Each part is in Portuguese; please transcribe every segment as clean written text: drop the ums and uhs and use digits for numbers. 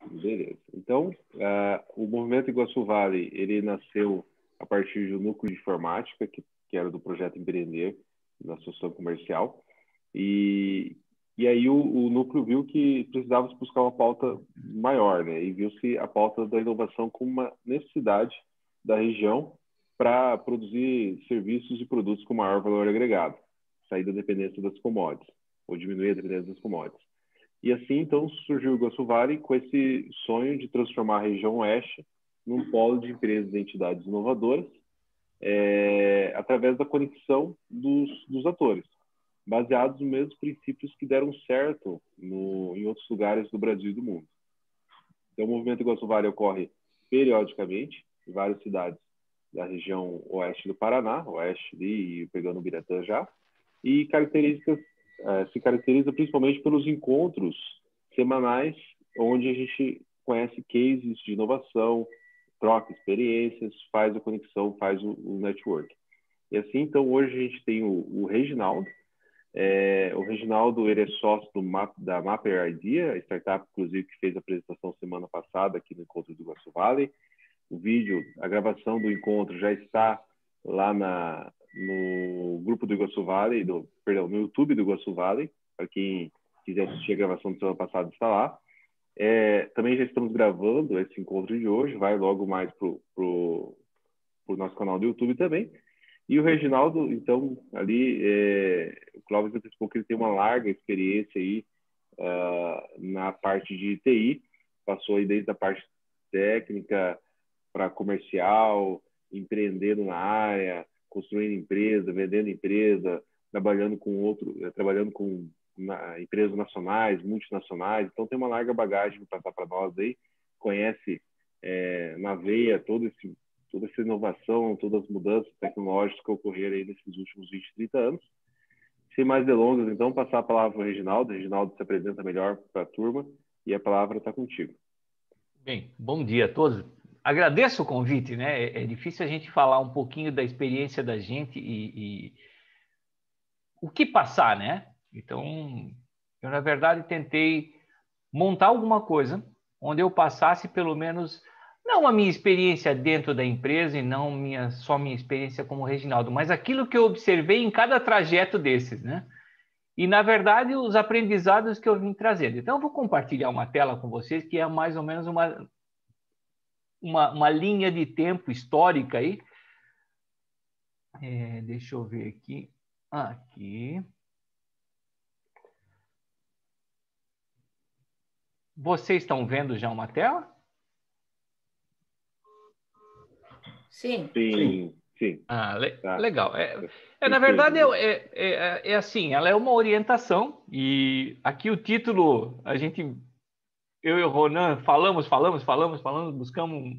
Beleza. Então, o Movimento Iguaçu Vale, ele nasceu a partir do núcleo de informática, que era do projeto Empreender, da Associação Comercial. E aí o núcleo viu que precisava se buscar uma pauta maior, né? E viu-se a pauta da inovação como uma necessidade da região para produzir serviços e produtos com maior valor agregado, sair da dependência das commodities, ou diminuir a dependência das commodities. E assim, então, surgiu o Iguaçu Vale com esse sonho de transformar a região oeste num polo de empresas e entidades inovadoras, através da conexão dos atores, baseados nos mesmos princípios que deram certo em outros lugares do Brasil e do mundo. Então, o movimento Iguaçu Vale ocorre periodicamente em várias cidades da região oeste do Paraná, oeste ali, pegando o Biratã já, e se caracteriza principalmente pelos encontros semanais, onde a gente conhece cases de inovação, troca experiências, faz a conexão, faz o network. E assim, então, hoje a gente tem o Reginaldo. O Reginaldo, ele é sócio da Mapper Idea, a startup, inclusive, que fez a apresentação semana passada aqui no encontro do Iguaçu Vale. O vídeo, a gravação do encontro já está lá no grupo do Iguaçu Vale, no YouTube do Iguaçu Vale, para quem quiser assistir a gravação do semana passada, está lá. Também já estamos gravando esse encontro de hoje, vai logo mais pro nosso canal do YouTube também. E o Reginaldo, então, ali, o Clóvis antecipou que ele tem uma larga experiência aí na parte de TI, passou aí desde a parte técnica para comercial, empreendendo na área, construindo empresa, vendendo empresa, trabalhando com empresas nacionais, multinacionais. Então tem uma larga bagagem para passar para nós aí, conhece na veia toda essa inovação, todas as mudanças tecnológicas que ocorreram aí nesses últimos 20, 30 anos. Sem mais delongas, então, passar a palavra para o Reginaldo. O Reginaldo se apresenta melhor para a turma e a palavra está contigo. Bem, bom dia a todos. Agradeço o convite, né? É difícil a gente falar um pouquinho da experiência da gente e o que passar, né? Então, eu, na verdade, tentei montar alguma coisa onde eu passasse pelo menos, não a minha experiência dentro da empresa e não só minha experiência como Reginaldo, mas aquilo que eu observei em cada trajeto desses, né? E, na verdade, os aprendizados que eu vim trazendo. Então, eu vou compartilhar uma tela com vocês que é mais ou menos uma linha de tempo histórica aí. Deixa eu ver aqui. Aqui. Vocês estão vendo já uma tela? Sim. Sim, sim. Tá. Legal. Na Perfeito. verdade, é assim, ela é uma orientação e aqui o título, eu e o Ronan falamos, buscamos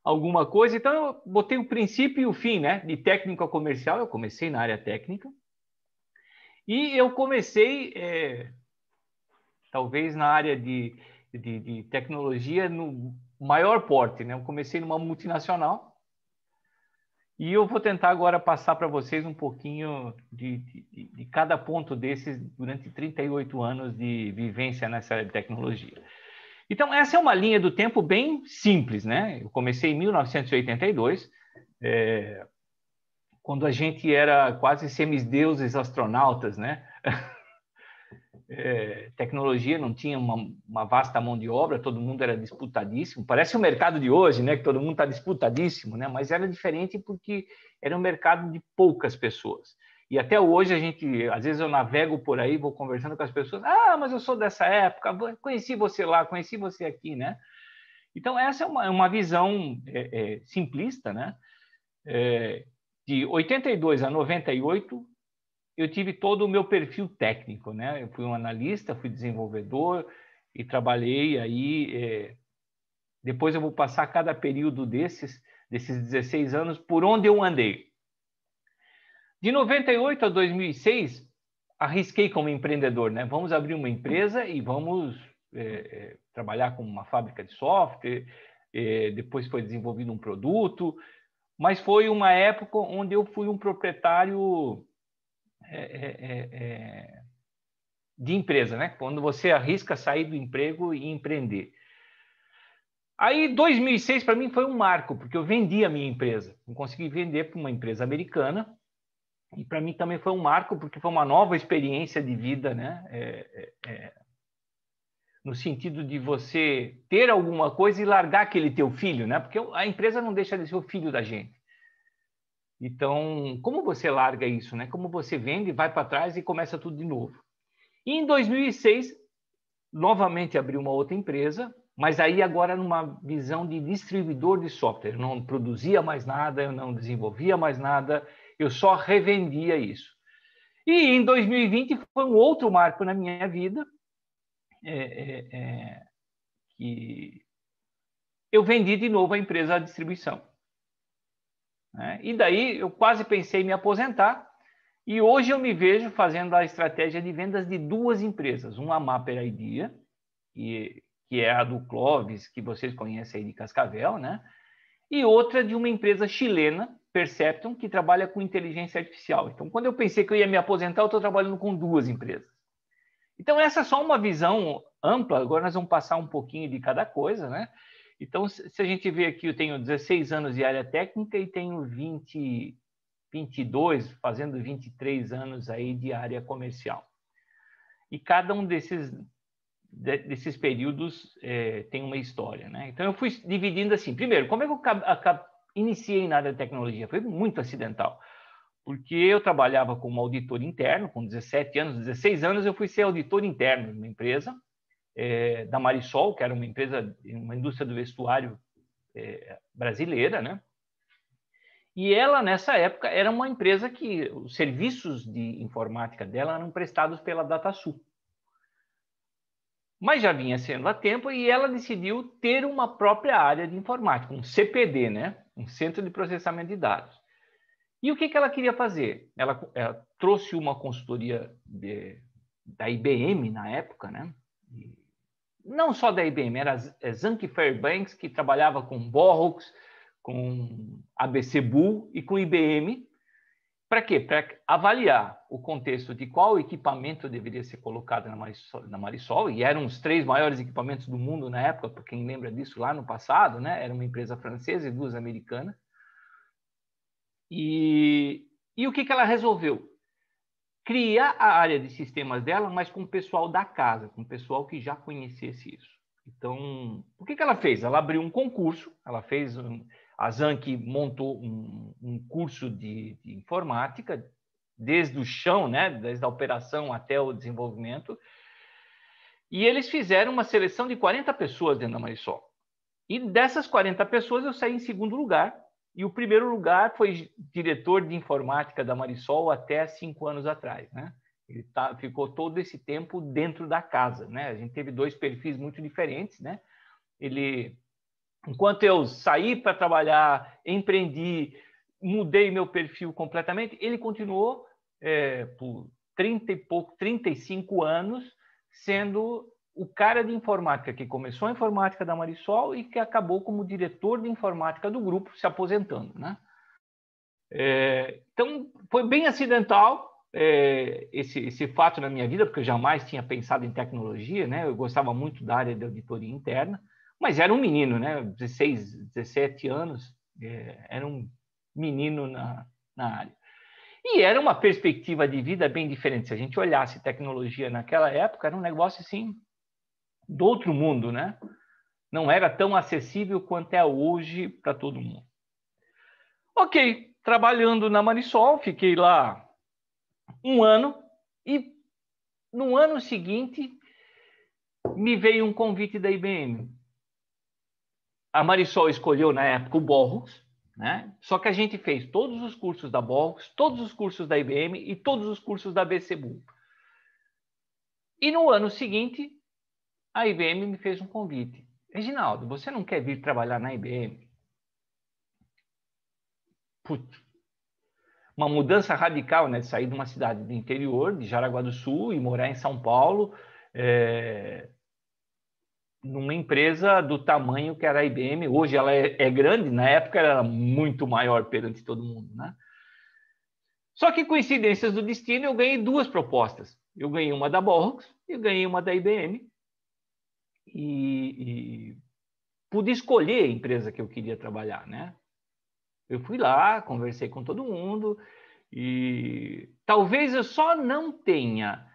alguma coisa, então eu botei o princípio e o fim, né? De técnico a comercial, eu comecei na área técnica e eu comecei, talvez na área de tecnologia no maior porte, né? Eu comecei numa multinacional. E eu vou tentar agora passar para vocês um pouquinho de cada ponto desses durante 38 anos de vivência nessa área de tecnologia. Então, essa é uma linha do tempo bem simples, né? Eu comecei em 1982, quando a gente era quase semideuses astronautas, né? Tecnologia não tinha uma vasta mão de obra, todo mundo era disputadíssimo. Parece o mercado de hoje, né? Que todo mundo está disputadíssimo, né? Mas era diferente porque era um mercado de poucas pessoas. E até hoje às vezes eu navego por aí, vou conversando com as pessoas. Ah, mas eu sou dessa época, conheci você lá, conheci você aqui, né? Então essa é uma visão simplista, né? De 82 a 98 eu tive todo o meu perfil técnico, né? Eu fui um analista, fui desenvolvedor e trabalhei aí. Depois eu vou passar cada período desses 16 anos por onde eu andei. De 98 a 2006, arrisquei como empreendedor, né? Vamos abrir uma empresa e vamos trabalhar com uma fábrica de software. Depois foi desenvolvido um produto, mas foi uma época onde eu fui um proprietário de empresa, né? Quando você arrisca sair do emprego e empreender. Aí, 2006, para mim, foi um marco, porque eu vendi a minha empresa. Eu consegui vender para uma empresa americana. E para mim também foi um marco, porque foi uma nova experiência de vida, né? No sentido de você ter alguma coisa e largar aquele teu filho, né? Porque a empresa não deixa de ser o filho da gente. Então, como você larga isso, né? Como você vende, vai para trás e começa tudo de novo. E em 2006, novamente abri uma outra empresa, mas aí agora numa visão de distribuidor de software. Eu não produzia mais nada, eu não desenvolvia mais nada, eu só revendia isso. E em 2020 foi um outro marco na minha vida, que eu vendi de novo a empresa de distribuição. Né? E daí eu quase pensei em me aposentar, e hoje eu me vejo fazendo a estratégia de vendas de duas empresas, uma Mapper Idea, que é a do Clóvis, que vocês conhecem aí de Cascavel, né? E outra de uma empresa chilena, Percepton, que trabalha com inteligência artificial. Então, quando eu pensei que eu ia me aposentar, eu estou trabalhando com duas empresas. Então, essa é só uma visão ampla. Agora nós vamos passar um pouquinho de cada coisa, né? Então, se a gente vê aqui, eu tenho 16 anos de área técnica e tenho 22, fazendo 23 anos aí de área comercial. E cada um desses períodos tem uma história, né? Então, eu fui dividindo assim. Primeiro, como é que eu iniciei na área de tecnologia? Foi muito acidental. Porque eu trabalhava como auditor interno, com 17 anos, 16 anos, eu fui ser auditor interno de uma empresa, da Marisol, que era uma empresa, uma indústria do vestuário brasileira, né? E ela, nessa época, era uma empresa que os serviços de informática dela eram prestados pela DataSul. Mas já vinha sendo há tempo e ela decidiu ter uma própria área de informática, um CPD, né? Um Centro de Processamento de Dados. E o que ela queria fazer? Ela trouxe uma consultoria da IBM na época, né? E não só da IBM, era Zank Fairbanks, que trabalhava com Borrox, com ABC Bull e com IBM. Para quê? Para avaliar o contexto de qual equipamento deveria ser colocado na Marisol, e eram os 3 maiores equipamentos do mundo na época, para quem lembra disso lá no passado, né? Era uma empresa francesa e 2 americanas. E o que ela resolveu? Criar a área de sistemas dela, mas com o pessoal da casa, com o pessoal que já conhecesse isso. Então, o que ela fez? Ela abriu um concurso, a Zank montou um curso de informática, desde o chão, né? Desde a operação até o desenvolvimento, e eles fizeram uma seleção de 40 pessoas dentro da Marisol. E dessas 40 pessoas eu saí em segundo lugar, e o primeiro lugar foi diretor de informática da Marisol até 5 anos atrás, né? Ele ficou todo esse tempo dentro da casa, né? A gente teve 2 perfis muito diferentes, né? Enquanto eu saí para trabalhar, empreendi, mudei meu perfil completamente, ele continuou por 35 anos sendo o cara de informática que começou a informática da Marisol e que acabou como diretor de informática do grupo, se aposentando, né? Então, foi bem acidental esse fato na minha vida, porque eu jamais tinha pensado em tecnologia, né? Eu gostava muito da área de auditoria interna, mas era um menino, né? 16, 17 anos, era um menino na área. E era uma perspectiva de vida bem diferente. Se a gente olhasse tecnologia naquela época, era um negócio assim do outro mundo, né? Não era tão acessível quanto é hoje para todo mundo. Ok, trabalhando na Marisol, fiquei lá 1 ano e no ano seguinte me veio um convite da IBM. A Marisol escolheu na época o Borrox, né? Só que a gente fez todos os cursos da Borrox, todos os cursos da IBM e todos os cursos da ABC Bull. E no ano seguinte, a IBM me fez um convite. Reginaldo, você não quer vir trabalhar na IBM? Putz, uma mudança radical, né? De sair de uma cidade do interior, de Jaraguá do Sul, e morar em São Paulo, numa empresa do tamanho que era a IBM. Hoje ela é grande, na época ela era muito maior perante todo mundo, né? Só que, coincidências do destino, eu ganhei 2 propostas. Eu ganhei uma da Borrox e eu ganhei uma da IBM. E pude escolher a empresa que eu queria trabalhar, né? Eu fui lá, conversei com todo mundo e talvez eu só não tenha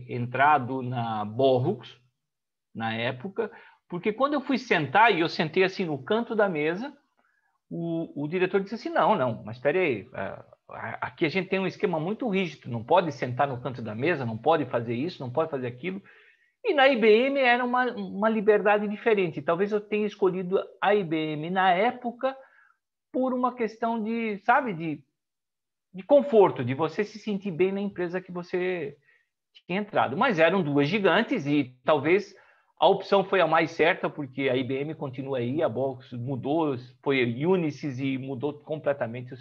entrado na Borrux na época, porque quando eu fui sentar e eu sentei assim no canto da mesa, o diretor disse assim, não, mas espera aí, aqui a gente tem um esquema muito rígido, não pode sentar no canto da mesa, não pode fazer isso, não pode fazer aquilo. E na IBM era uma liberdade diferente. Talvez eu tenha escolhido a IBM na época por uma questão de, sabe, de conforto, de você se sentir bem na empresa que você tinha entrado. Mas eram duas gigantes e talvez a opção foi a mais certa, porque a IBM continua aí, a Box mudou, foi Unisys e mudou completamente o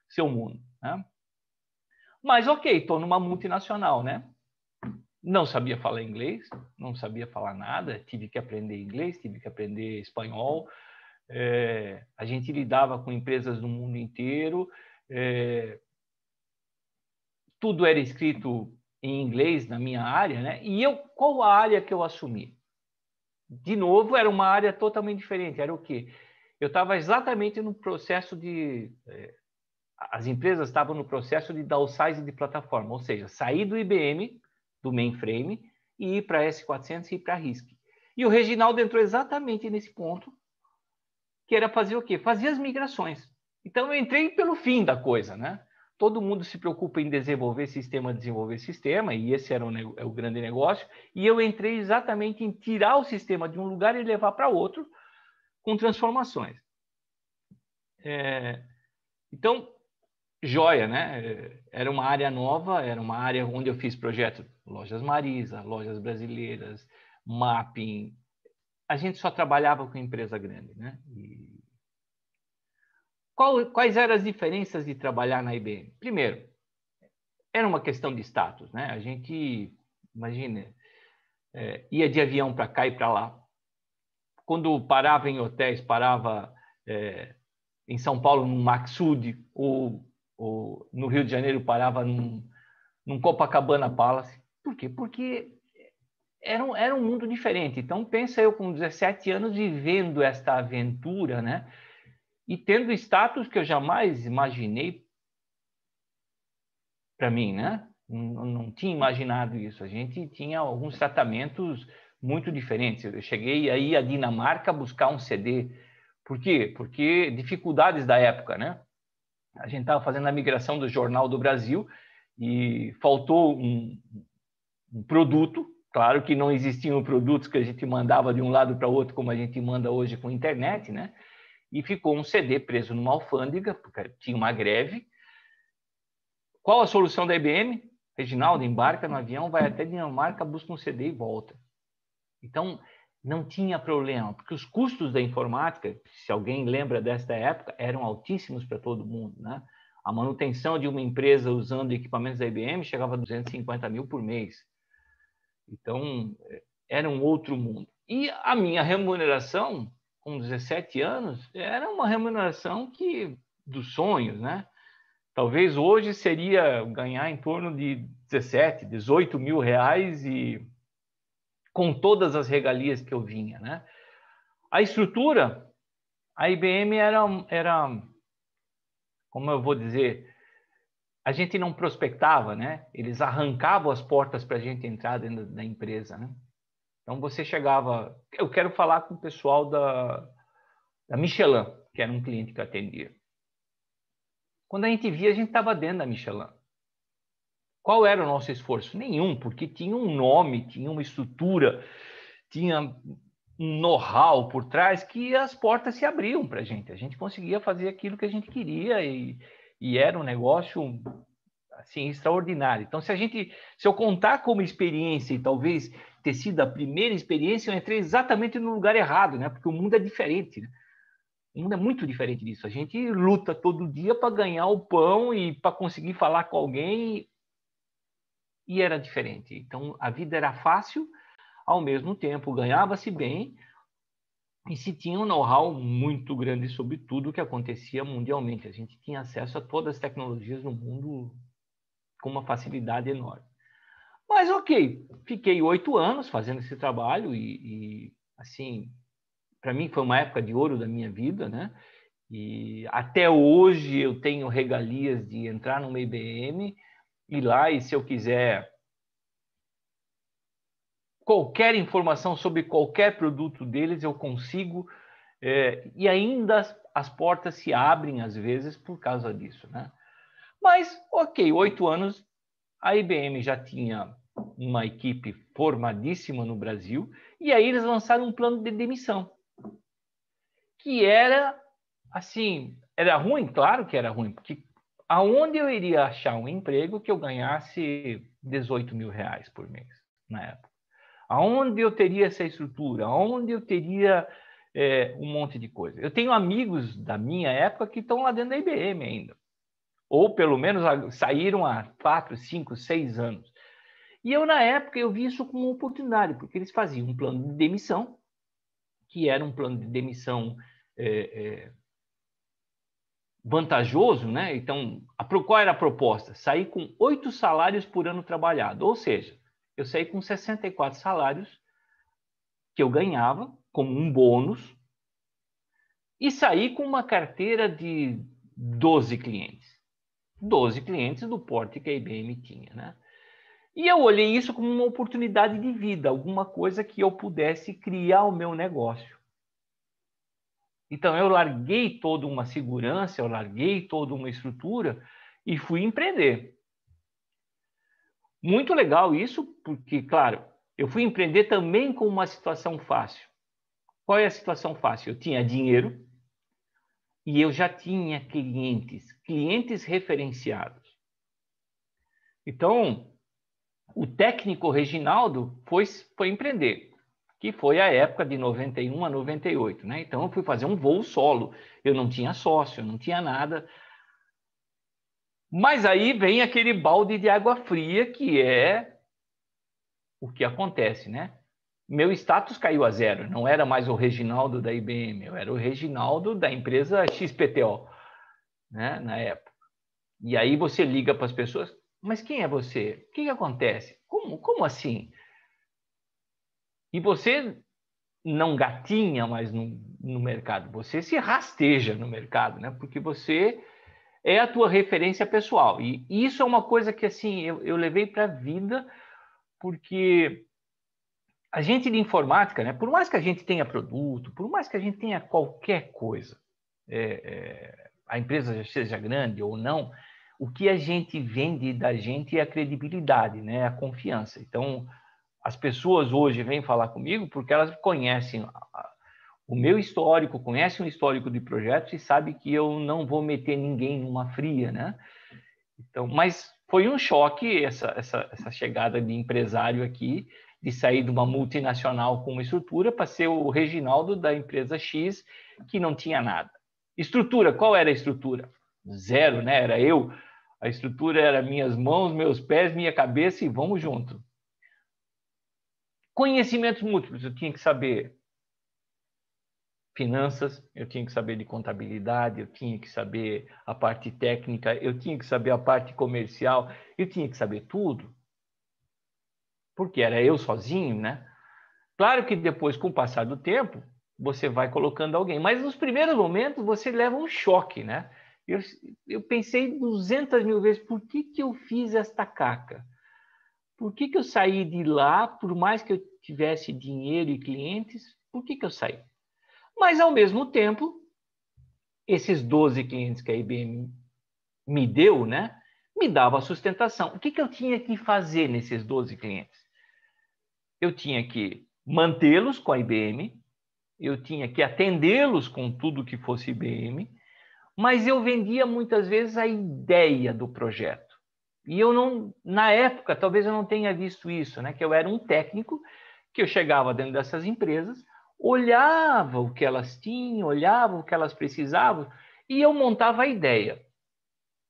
seu mundo, né? Mas ok, estou numa multinacional, né? Não sabia falar inglês, não sabia falar nada, tive que aprender inglês, tive que aprender espanhol. A gente lidava com empresas do mundo inteiro, tudo era escrito em inglês na minha área, né? E qual a área que eu assumi? De novo, era uma área totalmente diferente. Era o quê? Eu estava exatamente no processo as empresas estavam no processo de downsize de plataforma, ou seja, sair do IBM, do mainframe, e ir para a S400 e ir para a RISC. E o Reginaldo entrou exatamente nesse ponto, que era fazer o quê? Fazer as migrações. Então, eu entrei pelo fim da coisa, né? Todo mundo se preocupa em desenvolver sistema, e esse era o grande negócio, e eu entrei exatamente em tirar o sistema de um lugar e levar para outro com transformações. Então, joia, né? Era uma área nova, era uma área onde eu fiz projetos Lojas Marisa, Lojas Brasileiras, Mapping. A gente só trabalhava com empresa grande, né? Quais eram as diferenças de trabalhar na IBM? Primeiro, era uma questão de status, né? A gente, imagina, ia de avião para cá e para lá. Quando parava em hotéis, parava em São Paulo, no Maxud, ou no Rio de Janeiro, parava num Copacabana Palace. Por quê? Porque era um mundo diferente. Então, pensa eu com 17 anos vivendo esta aventura, né? E tendo status que eu jamais imaginei para mim, né? Não tinha imaginado isso. A gente tinha alguns tratamentos muito diferentes. Eu cheguei aí à Dinamarca buscar um CD. Por quê? Porque dificuldades da época, né? A gente estava fazendo a migração do Jornal do Brasil e faltou um produto. Claro que não existiam produtos que a gente mandava de um lado para o outro como a gente manda hoje com a internet, né? E ficou um CD preso numa alfândega, porque tinha uma greve. Qual a solução da IBM? Reginaldo, embarca no avião, vai até Dinamarca, busca um CD e volta. Então, não tinha problema, porque os custos da informática, se alguém lembra desta época, eram altíssimos para todo mundo, né? A manutenção de uma empresa usando equipamentos da IBM chegava a 250 mil por mês. Então, era um outro mundo. E a minha remuneração, com 17 anos, era uma remuneração dos sonhos, né? Talvez hoje seria ganhar em torno de 17, 18 mil reais e com todas as regalias que eu vinha, né? A estrutura, a IBM era, como eu vou dizer, a gente não prospectava, né? Eles arrancavam as portas para a gente entrar dentro da empresa, né? Então você chegava, eu quero falar com o pessoal da Michelin, que era um cliente que eu atendia. Quando a gente via, a gente estava dentro da Michelin. Qual era o nosso esforço? Nenhum, porque tinha um nome, tinha uma estrutura, tinha um know-how por trás que as portas se abriam para a gente. A gente conseguia fazer aquilo que a gente queria e era um negócio assim extraordinário. Então, se eu contar como experiência e talvez ter sido a primeira experiência, eu entrei exatamente no lugar errado, né? Porque o mundo é diferente, né? O mundo é muito diferente disso. A gente luta todo dia para ganhar o pão e para conseguir falar com alguém e era diferente. Então, a vida era fácil, ao mesmo tempo ganhava-se bem e se tinha um know-how muito grande sobre tudo o que acontecia mundialmente. A gente tinha acesso a todas as tecnologias no mundo com uma facilidade enorme. Mas, ok, fiquei 8 anos fazendo esse trabalho e assim, para mim foi uma época de ouro da minha vida, né? E até hoje eu tenho regalias de entrar numa IBM, ir lá e se eu quiser qualquer informação sobre qualquer produto deles, eu consigo, e ainda as portas se abrem às vezes por causa disso, né? Mas, ok, 8 anos, a IBM já tinha uma equipe formadíssima no Brasil, e aí eles lançaram um plano de demissão, que era, assim, era ruim? Claro que era ruim, porque aonde eu iria achar um emprego que eu ganhasse 18 mil reais por mês, na época? Aonde eu teria essa estrutura? Aonde eu teria um monte de coisa? Eu tenho amigos da minha época que estão lá dentro da IBM ainda, ou pelo menos saíram há 4, 5, 6 anos. E eu, na época, eu vi isso como uma oportunidade, porque eles faziam um plano de demissão, que era um plano de demissão vantajoso, né? Então, qual era a proposta? Sair com 8 salários por ano trabalhado, ou seja, eu saí com 64 salários que eu ganhava como um bônus e saí com uma carteira de 12 clientes. 12 clientes do porte que a IBM tinha, né? E eu olhei isso como uma oportunidade de vida, alguma coisa que eu pudesse criar o meu negócio. Então, eu larguei toda uma segurança, eu larguei toda uma estrutura e fui empreender. Muito legal isso, porque, claro, eu fui empreender também com uma situação fácil. Qual é a situação fácil? Eu tinha dinheiro e eu já tinha clientes referenciados. Então, o técnico Reginaldo foi empreender, que foi a época de 91 a 98, né? Então, eu fui fazer um voo solo. Eu não tinha sócio, não tinha nada. Mas aí vem aquele balde de água fria, que é o que acontece, né? Meu status caiu a zero. Não era mais o Reginaldo da IBM, eu era o Reginaldo da empresa XPTO, né? Na época. E aí você liga para as pessoas, mas quem é você? O que acontece? Como assim? E você não gatinha mais no mercado, você se rasteja no mercado, né? Porque você é a tua referência pessoal. E isso é uma coisa que assim eu levei para a vida, porque a gente de informática, né? Por mais que a gente tenha produto, por mais que a gente tenha qualquer coisa, a empresa já seja grande ou não, o que a gente vende da gente é a credibilidade, né? A confiança. Então, as pessoas hoje vêm falar comigo porque elas conhecem o meu histórico, conhecem o histórico de projetos e sabem que eu não vou meter ninguém numa fria, né? Então, mas foi um choque essa chegada de empresário aqui, de sair de uma multinacional com uma estrutura para ser o Reginaldo da empresa X, que não tinha nada. Estrutura, qual era a estrutura? Zero, né? Era eu. A estrutura era minhas mãos, meus pés, minha cabeça e vamos junto. Conhecimentos múltiplos, eu tinha que saber finanças, eu tinha que saber de contabilidade, eu tinha que saber a parte técnica, eu tinha que saber a parte comercial, eu tinha que saber tudo. Porque era eu sozinho, né? Claro que depois, com o passar do tempo, você vai colocando alguém. Mas nos primeiros momentos, você leva um choque, né? Eu pensei 200 mil vezes, por que eu fiz esta caca? Por que eu saí de lá, por mais que eu tivesse dinheiro e clientes, por que eu saí? Mas, ao mesmo tempo, esses 12 clientes que a IBM me deu, né? Me dava sustentação. O que eu tinha que fazer nesses 12 clientes? Eu tinha que mantê-los com a IBM, eu tinha que atendê-los com tudo que fosse IBM, mas eu vendia muitas vezes a ideia do projeto. E eu não, na época, talvez eu não tenha visto isso, né? Que eu era um técnico, que eu chegava dentro dessas empresas, olhava o que elas tinham, olhava o que elas precisavam, e eu montava a ideia.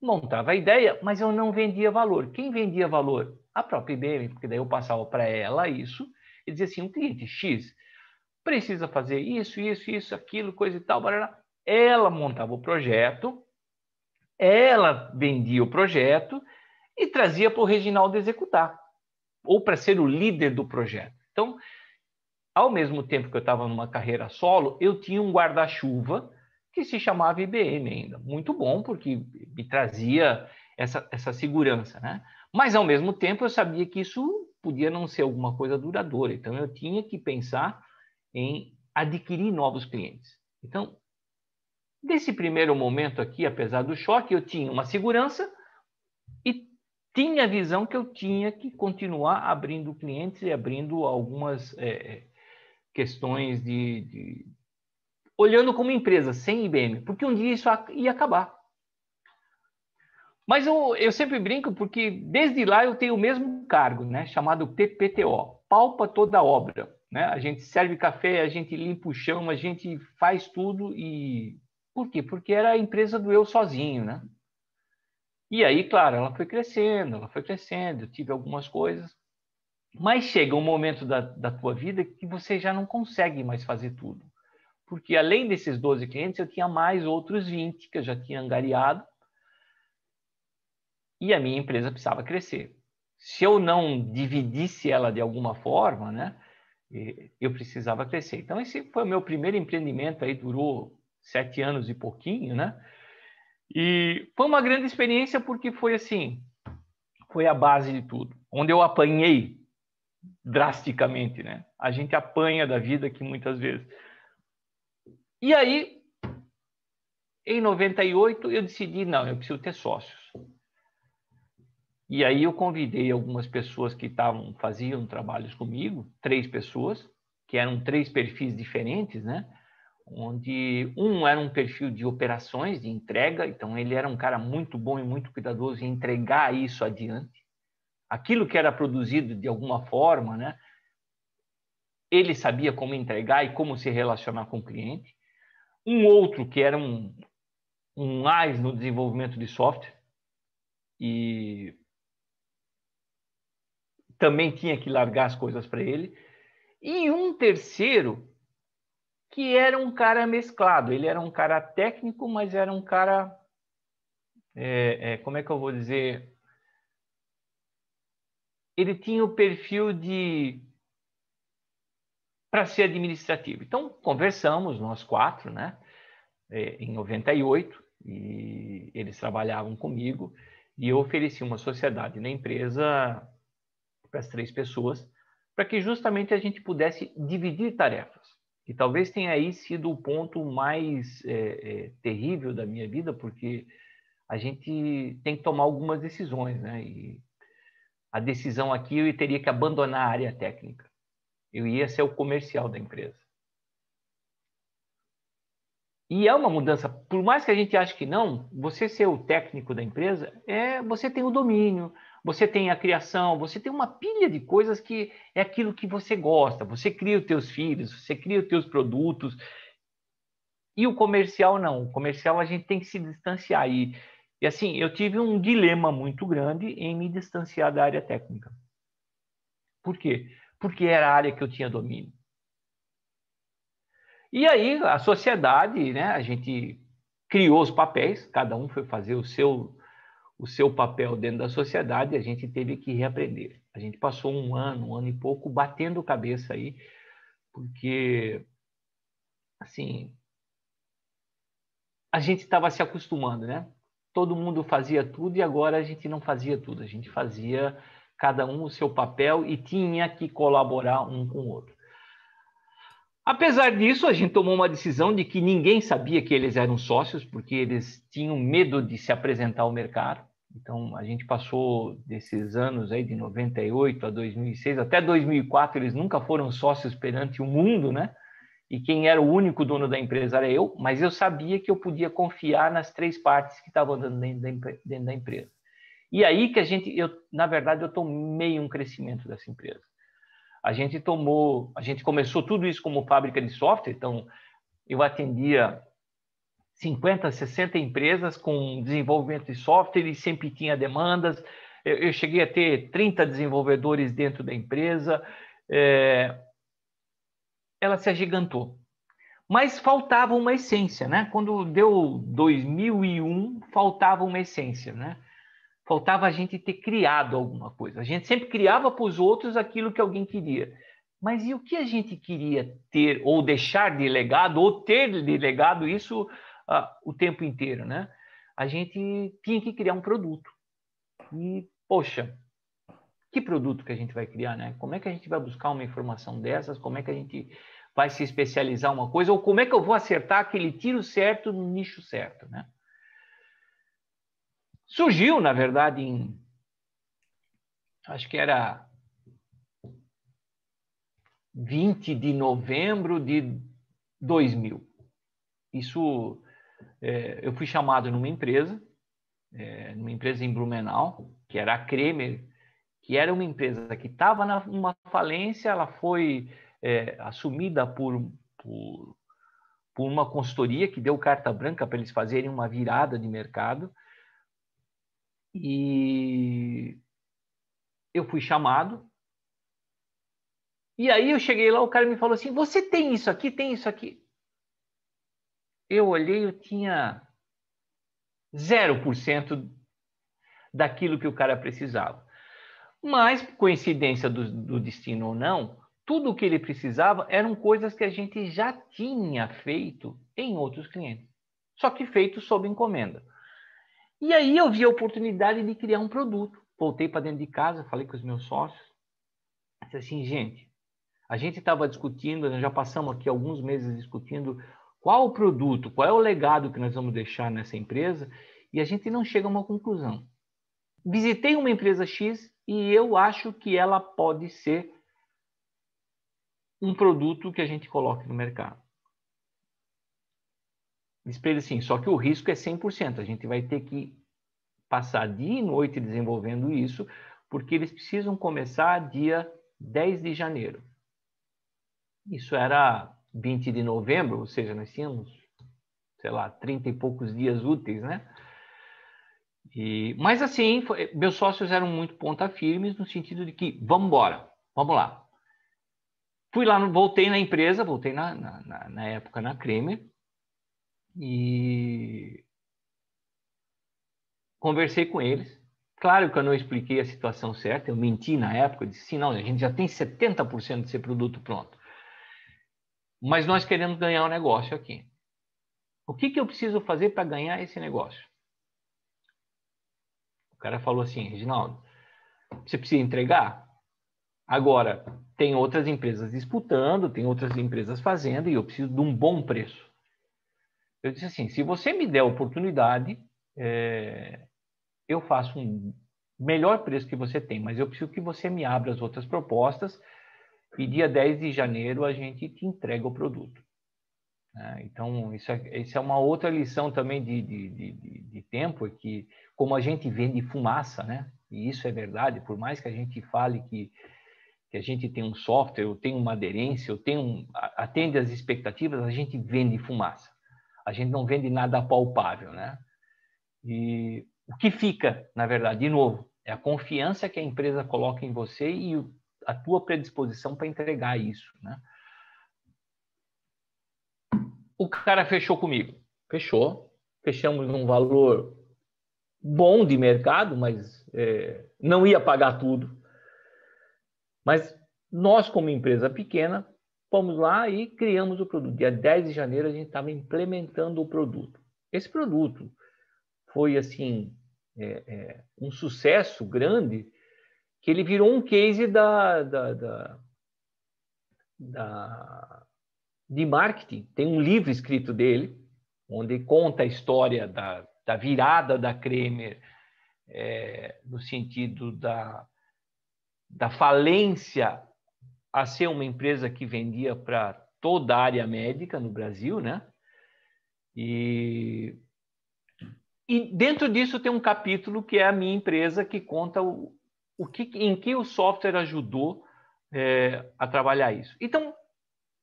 Montava a ideia, mas eu não vendia valor. Quem vendia valor? A própria IBM, porque daí eu passava para ela isso, e dizia assim, um cliente X precisa fazer isso, aquilo, coisa e tal, barará. Ela montava o projeto, ela vendia o projeto e trazia para o Reginaldo executar, ou para ser o líder do projeto. Então, ao mesmo tempo que eu estava numa carreira solo, eu tinha um guarda-chuva que se chamava IBM ainda. Muito bom, porque me trazia essa segurança, né? Mas, ao mesmo tempo, eu sabia que isso podia não ser alguma coisa duradoura. Então, eu tinha que pensar em adquirir novos clientes. Então, nesse primeiro momento aqui, apesar do choque, eu tinha uma segurança e tinha a visão que eu tinha que continuar abrindo clientes e abrindo algumas questões olhando como empresa, sem IBM, porque um dia isso ia acabar. Mas eu sempre brinco porque desde lá eu tenho o mesmo cargo, né, chamado PPTO, palpa toda a obra. Né? A gente serve café, a gente limpa o chão, a gente faz tudo e... Por quê? Porque era a empresa do eu sozinho, né? E aí, claro, ela foi crescendo, eu tive algumas coisas, mas chega um momento da tua vida que você já não consegue mais fazer tudo. Porque além desses 12 clientes, eu tinha mais outros 20 que eu já tinha angariado e a minha empresa precisava crescer. Se eu não dividisse ela de alguma forma, né, eu precisava crescer. Então, esse foi o meu primeiro empreendimento, aí durou 7 anos e pouquinho, né? E foi uma grande experiência porque foi assim, foi a base de tudo. Onde eu apanhei drasticamente, né? A gente apanha da vida aqui muitas vezes. E aí, em 98, eu decidi, não, eu preciso ter sócios. E aí eu convidei algumas pessoas que faziam trabalhos comigo, 3 pessoas, que eram 3 perfis diferentes, né? Onde um era um perfil de operações, de entrega, então ele era um cara muito bom e muito cuidadoso em entregar isso adiante. Aquilo que era produzido de alguma forma, né? Ele sabia como entregar e como se relacionar com o cliente. Um outro que era um AIS no desenvolvimento de software e também tinha que largar as coisas para ele. E um terceiro que era um cara mesclado. Ele era um cara técnico, mas era um cara... como é que eu vou dizer? Ele tinha o perfil para ser administrativo. Então, conversamos, nós 4, né? Em 98, e eles trabalhavam comigo, e eu ofereci uma sociedade na empresa para as 3 pessoas, para que justamente a gente pudesse dividir tarefas. E talvez tenha aí sido o ponto mais terrível da minha vida, porque a gente tem que tomar algumas decisões, né? E a decisão aqui eu teria que abandonar a área técnica. Eu ia ser o comercial da empresa. E é uma mudança, por mais que a gente ache que não, você ser o técnico da empresa, você tem o domínio, você tem a criação, você tem uma pilha de coisas que é aquilo que você gosta. Você cria os teus filhos, você cria os teus produtos. E o comercial não. O comercial a gente tem que se distanciar. E assim, eu tive um dilema muito grande em me distanciar da área técnica. Por quê? Porque era a área que eu tinha domínio. E aí, a sociedade, né, a gente criou os papéis, cada um foi fazer o seu papel dentro da sociedade, e a gente teve que reaprender. A gente passou um ano e pouco, batendo cabeça aí, porque, assim, a gente estava se acostumando, né? Todo mundo fazia tudo e agora a gente não fazia tudo. A gente fazia cada um o seu papel e tinha que colaborar um com o outro. Apesar disso, a gente tomou uma decisão de que ninguém sabia que eles eram sócios, porque eles tinham medo de se apresentar ao mercado. Então, a gente passou desses anos aí de 98 a 2006, até 2004, eles nunca foram sócios perante o mundo, né? E quem era o único dono da empresa era eu, mas eu sabia que eu podia confiar nas 3 partes que estavam dentro da empresa. E aí que na verdade, eu tomei um crescimento dessa empresa. A gente começou tudo isso como fábrica de software, então eu atendia 50, 60 empresas com desenvolvimento de software e sempre tinha demandas. Eu cheguei a ter 30 desenvolvedores dentro da empresa. Ela se agigantou. Mas faltava uma essência, né? Quando deu 2001, faltava uma essência, né? Faltava a gente ter criado alguma coisa. A gente sempre criava para os outros aquilo que alguém queria. Mas e o que a gente queria ter ou deixar de legado, ou ter de legado isso o tempo inteiro, né? A gente tinha que criar um produto. E, poxa, que produto que a gente vai criar, né? Como é que a gente vai buscar uma informação dessas? Como é que a gente vai se especializar em uma coisa? Ou como é que eu vou acertar aquele tiro certo no nicho certo, né? Surgiu, na verdade, acho que era 20 de novembro de 2000. Isso, eu fui chamado numa empresa em Blumenau, que era a Cremer, que era uma empresa que estava numa falência, ela foi assumida por uma consultoria que deu carta branca para eles fazerem uma virada de mercado. E eu fui chamado. E aí eu cheguei lá, o cara me falou assim, você tem isso aqui, tem isso aqui? Eu olhei, eu tinha 0% daquilo que o cara precisava. Mas, coincidência do destino ou não, tudo o que ele precisava eram coisas que a gente já tinha feito em outros clientes, só que feito sob encomenda. E aí eu vi a oportunidade de criar um produto. Voltei para dentro de casa, falei com os meus sócios, disse assim, gente, a gente estava discutindo, nós já passamos aqui alguns meses discutindo qual o produto, qual é o legado que nós vamos deixar nessa empresa, e a gente não chega a uma conclusão. Visitei uma empresa X e eu acho que ela pode ser um produto que a gente coloque no mercado. Diz para ele assim, só que o risco é 100%. A gente vai ter que passar dia e noite desenvolvendo isso, porque eles precisam começar dia 10 de janeiro. Isso era 20 de novembro, ou seja, nós tínhamos, sei lá, 30 e poucos dias úteis, né? Mas assim, meus sócios eram muito ponta firmes no sentido de que, vamos embora, vamos lá. Fui lá, voltei na empresa, voltei na época na Cremer e conversei com eles. Claro que eu não expliquei a situação certa, eu menti na época, eu disse assim, não, a gente já tem 70% desse produto pronto. Mas nós queremos ganhar um negócio aqui. O que eu preciso fazer para ganhar esse negócio? O cara falou assim, Reginaldo, você precisa entregar? Agora, tem outras empresas disputando, tem outras empresas fazendo, e eu preciso de um bom preço. Eu disse assim, se você me der a oportunidade, eu faço um melhor preço que você tem, mas eu preciso que você me abra as outras propostas, e dia 10 de janeiro a gente te entrega o produto. Então, isso é uma outra lição também de tempo, é que como a gente vende fumaça, né? E isso é verdade, por mais que a gente fale que a gente tem um software, eu tenho uma aderência, atende às expectativas, a gente vende fumaça. A gente não vende nada palpável, né? E o que fica, na verdade, de novo, é a confiança que a empresa coloca em você e a tua predisposição para entregar isso, né? O cara fechou comigo. Fechamos num valor bom de mercado, mas não ia pagar tudo. Mas nós, como empresa pequena, fomos lá e criamos o produto. Dia 10 de janeiro, a gente estava implementando o produto. Esse produto foi, assim, um sucesso grande, que ele virou um case de marketing. Tem um livro escrito dele, onde conta a história da virada da Cremer, no sentido da falência a ser uma empresa que vendia para toda a área médica no Brasil, né? E dentro disso tem um capítulo que é a minha empresa, que conta em que o software ajudou a trabalhar isso. Então,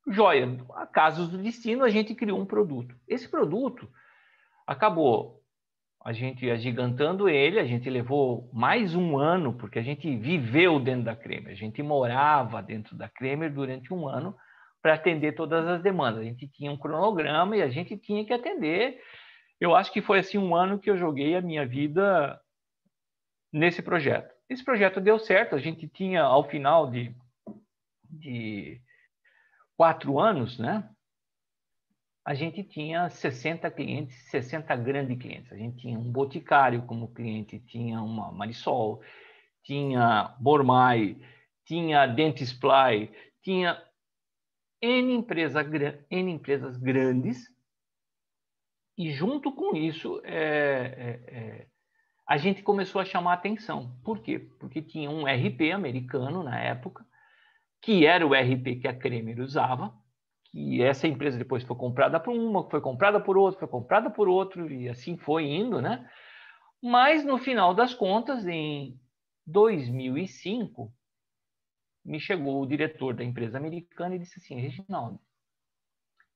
joia, a casos do destino, a gente criou um produto. Esse produto acabou a gente agigantando ele, a gente levou mais um ano, porque a gente viveu dentro da Cremer, a gente morava dentro da Cremer durante um ano para atender todas as demandas. A gente tinha um cronograma e a gente tinha que atender. Eu acho que foi assim um ano que eu joguei a minha vida nesse projeto. Esse projeto deu certo, a gente tinha, ao final de de 4 anos, né? A gente tinha 60 clientes, 60 grandes clientes. A gente tinha um Boticário como cliente, tinha uma Marisol, tinha Mormai, tinha Dentsply, tinha N empresas grandes, e junto com isso a gente começou a chamar atenção. Por quê? Porque tinha um RP americano na época, que era o RP que a Cremer usava, que essa empresa depois foi comprada por uma, foi comprada por outra, foi comprada por outro, e assim foi indo, né? Mas, no final das contas, em 2005, me chegou o diretor da empresa americana e disse assim: Reginaldo,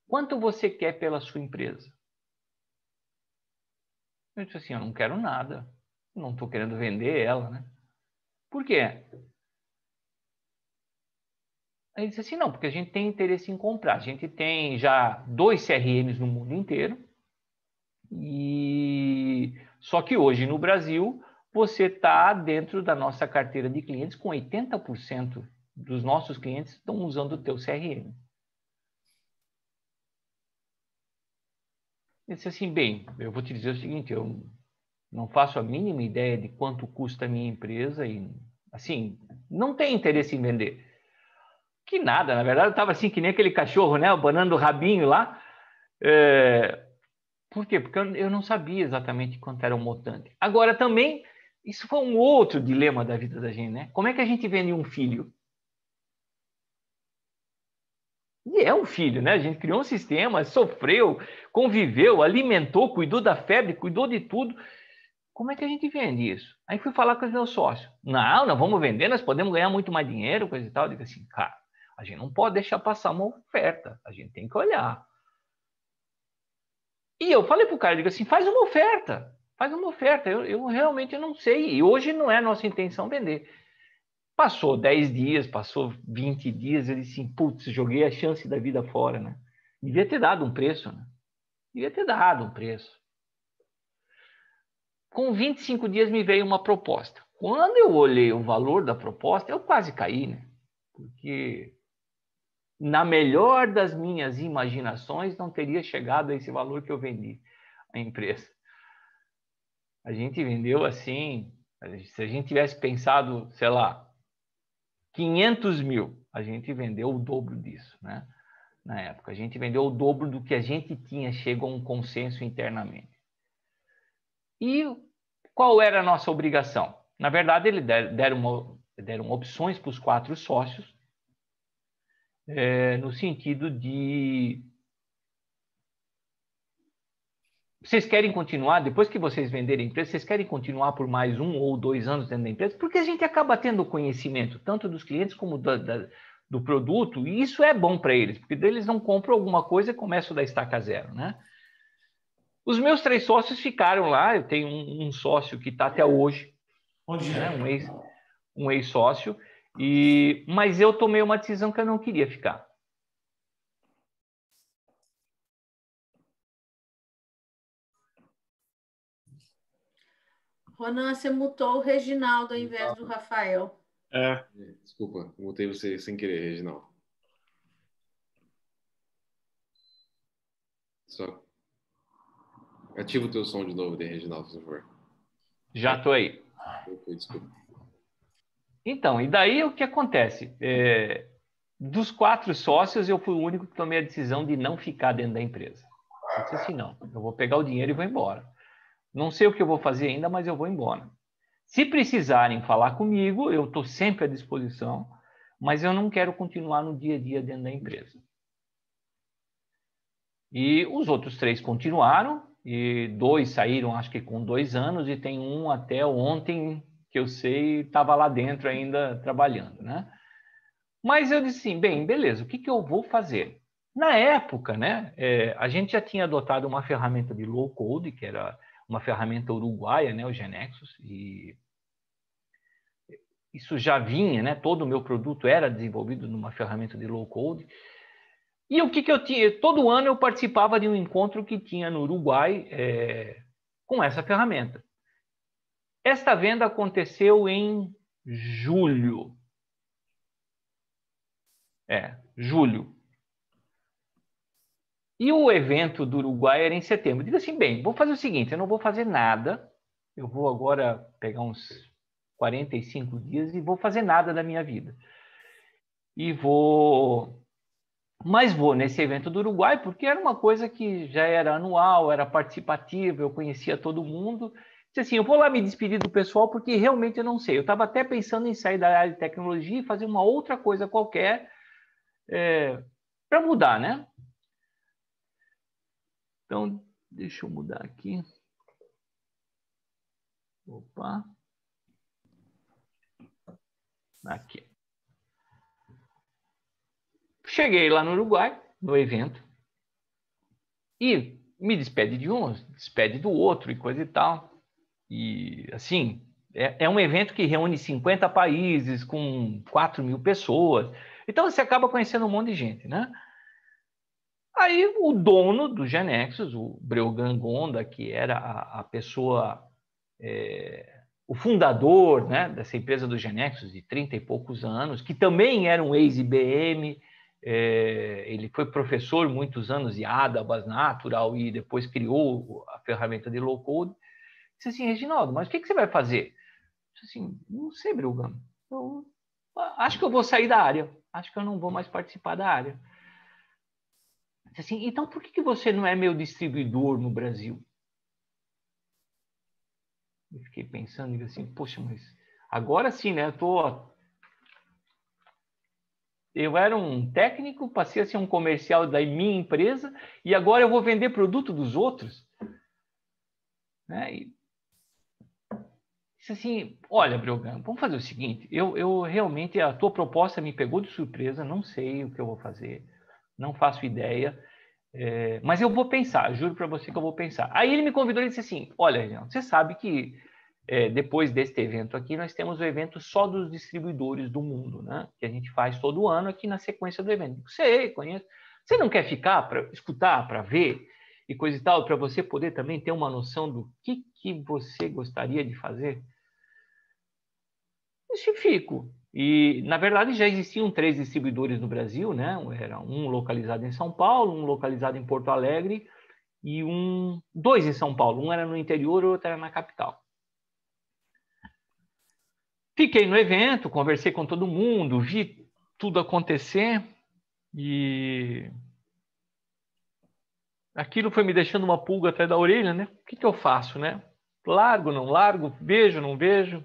quanto você quer pela sua empresa? Eu disse assim: eu não quero nada, não estou querendo vender ela, né? Por quê? Aí ele disse assim: não, porque a gente tem interesse em comprar. A gente tem já 2 CRMs no mundo inteiro. E só que hoje no Brasil você está dentro da nossa carteira de clientes com 80% dos nossos clientes estão usando o teu CRM. Eu disse assim: bem, eu vou te dizer o seguinte, eu não faço a mínima ideia de quanto custa a minha empresa e, assim, não tenho interesse em vender. Que nada, na verdade eu estava assim que nem aquele cachorro, né, abanando o rabinho lá. Por quê? Porque eu não sabia exatamente quanto era o montante. Agora também, isso foi um outro dilema da vida da gente, né? Como é que a gente vende um filho? E é um filho, né? A gente criou um sistema, sofreu, conviveu, alimentou, cuidou da febre, cuidou de tudo. Como é que a gente vende isso? Aí fui falar com os meus sócios. Não vamos vender, nós podemos ganhar muito mais dinheiro, coisa e tal. Eu digo assim, cara, a gente não pode deixar passar uma oferta, a gente tem que olhar. E eu falei para o cara, digo assim, faz uma oferta, eu realmente não sei, e hoje não é nossa intenção vender. Passou 10 dias, passou 20 dias, eu disse assim, putz, joguei a chance da vida fora, né? Devia ter dado um preço, né? Devia ter dado um preço. Com 25 dias me veio uma proposta. Quando eu olhei o valor da proposta, eu quase caí, né? Porque na melhor das minhas imaginações não teria chegado a esse valor que eu vendi a empresa. A gente vendeu assim, se a gente tivesse pensado, sei lá, 500 mil, a gente vendeu o dobro disso, né? Na época, a gente vendeu o dobro do que a gente tinha, chegou a um consenso internamente. E qual era a nossa obrigação? Na verdade, eles deram opções para os 4 sócios, no sentido de: vocês querem continuar, depois que vocês venderem a empresa, vocês querem continuar por mais 1 ou 2 anos dentro da empresa? Porque a gente acaba tendo conhecimento, tanto dos clientes como do produto, e isso é bom para eles, porque eles não compram alguma coisa e começam da estaca zero, né? Os meus 3 sócios ficaram lá, eu tenho um sócio que está até hoje, né? Um ex-sócio, mas eu tomei uma decisão que eu não queria ficar. Ronan, você mutou o Reginaldo ao invés do Rafael. Desculpa, mutei você sem querer, Reginaldo. Só ativa o teu som de novo, Reginaldo, por favor. Já estou aí. Desculpa. Então, e daí o que acontece? Dos 4 sócios, eu fui o único que tomei a decisão de não ficar dentro da empresa. Eu disse assim: não, eu vou pegar o dinheiro e vou embora. Não sei o que eu vou fazer ainda, mas eu vou embora. Se precisarem falar comigo, eu estou sempre à disposição, mas eu não quero continuar no dia a dia dentro da empresa. E os outros 3 continuaram, e 2 saíram, acho que com 2 anos, e tem um até ontem, que eu sei, estava lá dentro ainda trabalhando, né? Mas eu disse assim, bem, beleza, o que eu vou fazer? Na época, né, a gente já tinha adotado uma ferramenta de low code, que era uma ferramenta uruguaia, né, o Genexus, e isso já vinha, né, todo o meu produto era desenvolvido numa ferramenta de low code. E o que eu tinha? Todo ano eu participava de um encontro que tinha no Uruguai com essa ferramenta. Esta venda aconteceu em julho. julho. E o evento do Uruguai era em setembro. Eu digo assim, bem, vou fazer o seguinte, eu não vou fazer nada, eu vou agora pegar uns 45 dias e vou fazer nada da minha vida. Mas vou nesse evento do Uruguai, porque era uma coisa que já era anual, era participativa, eu conhecia todo mundo. Disse assim, eu vou lá me despedir do pessoal, porque realmente eu não sei. Eu estava até pensando em sair da área de tecnologia e fazer uma outra coisa qualquer para mudar, né? Então, deixa eu mudar aqui. Opa. Aqui. Cheguei lá no Uruguai, no evento, e me despede de um, despede do outro e coisa e tal. E, assim, é um evento que reúne 50 países com 4.000 pessoas. Então, você acaba conhecendo um monte de gente, né? Aí, o dono do GeneXus, o Breogán Gonda, que era a pessoa, o fundador, né, dessa empresa do GeneXus, de 30 e poucos anos, que também era um ex-IBM, ele foi professor muitos anos de ADA, Base Natural, e depois criou a ferramenta de low-code. Disse assim, Reginaldo, mas o que você vai fazer? Disse assim, não sei, Breogán. Eu acho que eu vou sair da área. Acho que eu não vou mais participar da área. Disse assim, então por que você não é meu distribuidor no Brasil? Eu fiquei pensando, e assim, poxa, mas agora sim, né? Eu era um técnico, passei a ser um comercial da minha empresa e agora eu vou vender produto dos outros. Né? E disse assim, olha, Breogán, vamos fazer o seguinte, eu realmente, a tua proposta me pegou de surpresa, não sei o que eu vou fazer, não faço ideia, mas eu vou pensar, juro para você que eu vou pensar. Aí ele me convidou e disse assim, olha, Reginaldo, você sabe que depois deste evento aqui, nós temos o evento só dos distribuidores do mundo, né? Que a gente faz todo ano aqui na sequência do evento. Sei, conheço. Você não quer ficar para escutar, para ver e coisa e tal, para você poder também ter uma noção do que você gostaria de fazer? Fico. E, na verdade, já existiam 3 distribuidores no Brasil, né? Era um localizado em São Paulo, um localizado em Porto Alegre e 2 em São Paulo. Um era no interior, o outro era na capital. Fiquei no evento, conversei com todo mundo, vi tudo acontecer e aquilo foi me deixando uma pulga atrás da orelha, né? O que eu faço, né? Largo, não largo? Vejo, não vejo?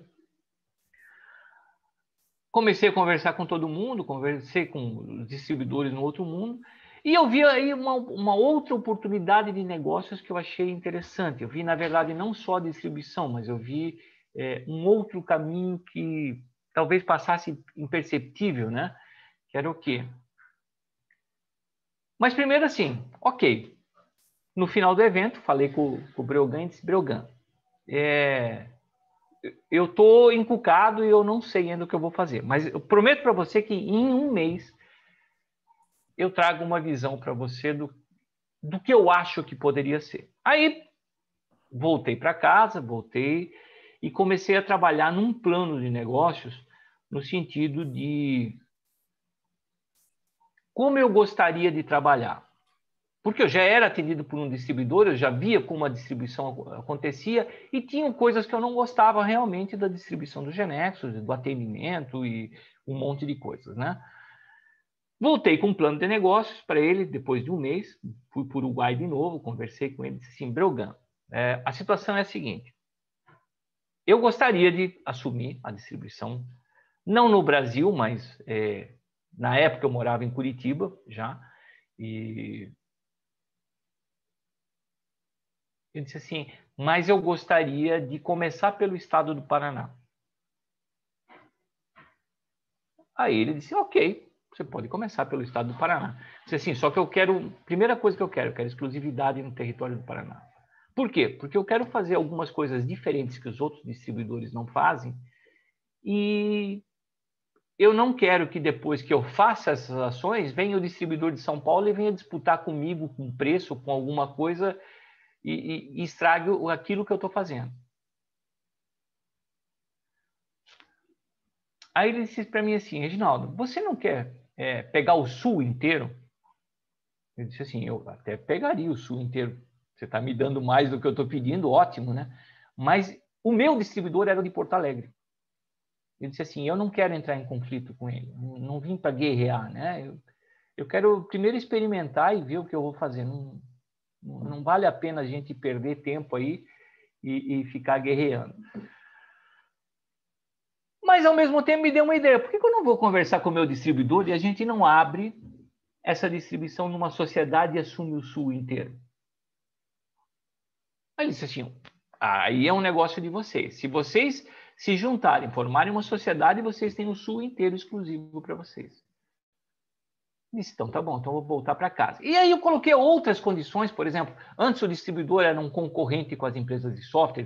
Comecei a conversar com todo mundo, conversei com os distribuidores no outro mundo e eu vi aí uma outra oportunidade de negócios que eu achei interessante. Eu vi, na verdade, não só a distribuição, mas eu vi um outro caminho que talvez passasse imperceptível, né? Que era o quê? Mas primeiro assim, ok. No final do evento, falei com o Breogán e disse, Breogán, eu estou encucado e eu não sei ainda o que eu vou fazer. Mas eu prometo para você que em um mês eu trago uma visão para você do que eu acho que poderia ser. Aí voltei para casa, e comecei a trabalhar num plano de negócios no sentido de como eu gostaria de trabalhar. Porque eu já era atendido por um distribuidor, eu já via como a distribuição acontecia e tinham coisas que eu não gostava realmente da distribuição do GeneXus, do atendimento e um monte de coisas, né? Voltei com um plano de negócios para ele depois de um mês, fui para o Uruguai de novo, conversei com ele, disse assim, Breogán, a situação é a seguinte, eu gostaria de assumir a distribuição, não no Brasil, mas na época eu morava em Curitiba já, e eu disse assim, mas eu gostaria de começar pelo estado do Paraná. Aí ele disse, ok, você pode começar pelo estado do Paraná. Eu disse assim, só que eu quero, primeira coisa que eu quero exclusividade no território do Paraná. Por quê? Porque eu quero fazer algumas coisas diferentes que os outros distribuidores não fazem e eu não quero que depois que eu faça essas ações, venha o distribuidor de São Paulo e venha disputar comigo com preço, com alguma coisa e estrague aquilo que eu estou fazendo. Aí ele disse para mim assim, Reginaldo, você não quer pegar o Sul inteiro? Eu disse assim, eu até pegaria o Sul inteiro. Você está me dando mais do que eu estou pedindo, ótimo, né? Mas o meu distribuidor era o de Porto Alegre. Eu disse assim, eu não quero entrar em conflito com ele, não vim para guerrear, né? Eu quero primeiro experimentar e ver o que eu vou fazer. Não vale a pena a gente perder tempo aí e ficar guerreando. Mas, ao mesmo tempo, me deu uma ideia. Por que eu não vou conversar com o meu distribuidor e a gente não abre essa distribuição numa sociedade e assume o Sul inteiro? Aí ele disse assim, aí é um negócio de vocês. Se vocês se juntarem, formarem uma sociedade, vocês têm o Sul inteiro exclusivo para vocês. Disse, então tá bom, então eu vou voltar para casa. E aí eu coloquei outras condições, por exemplo, antes o distribuidor era um concorrente com as empresas de software.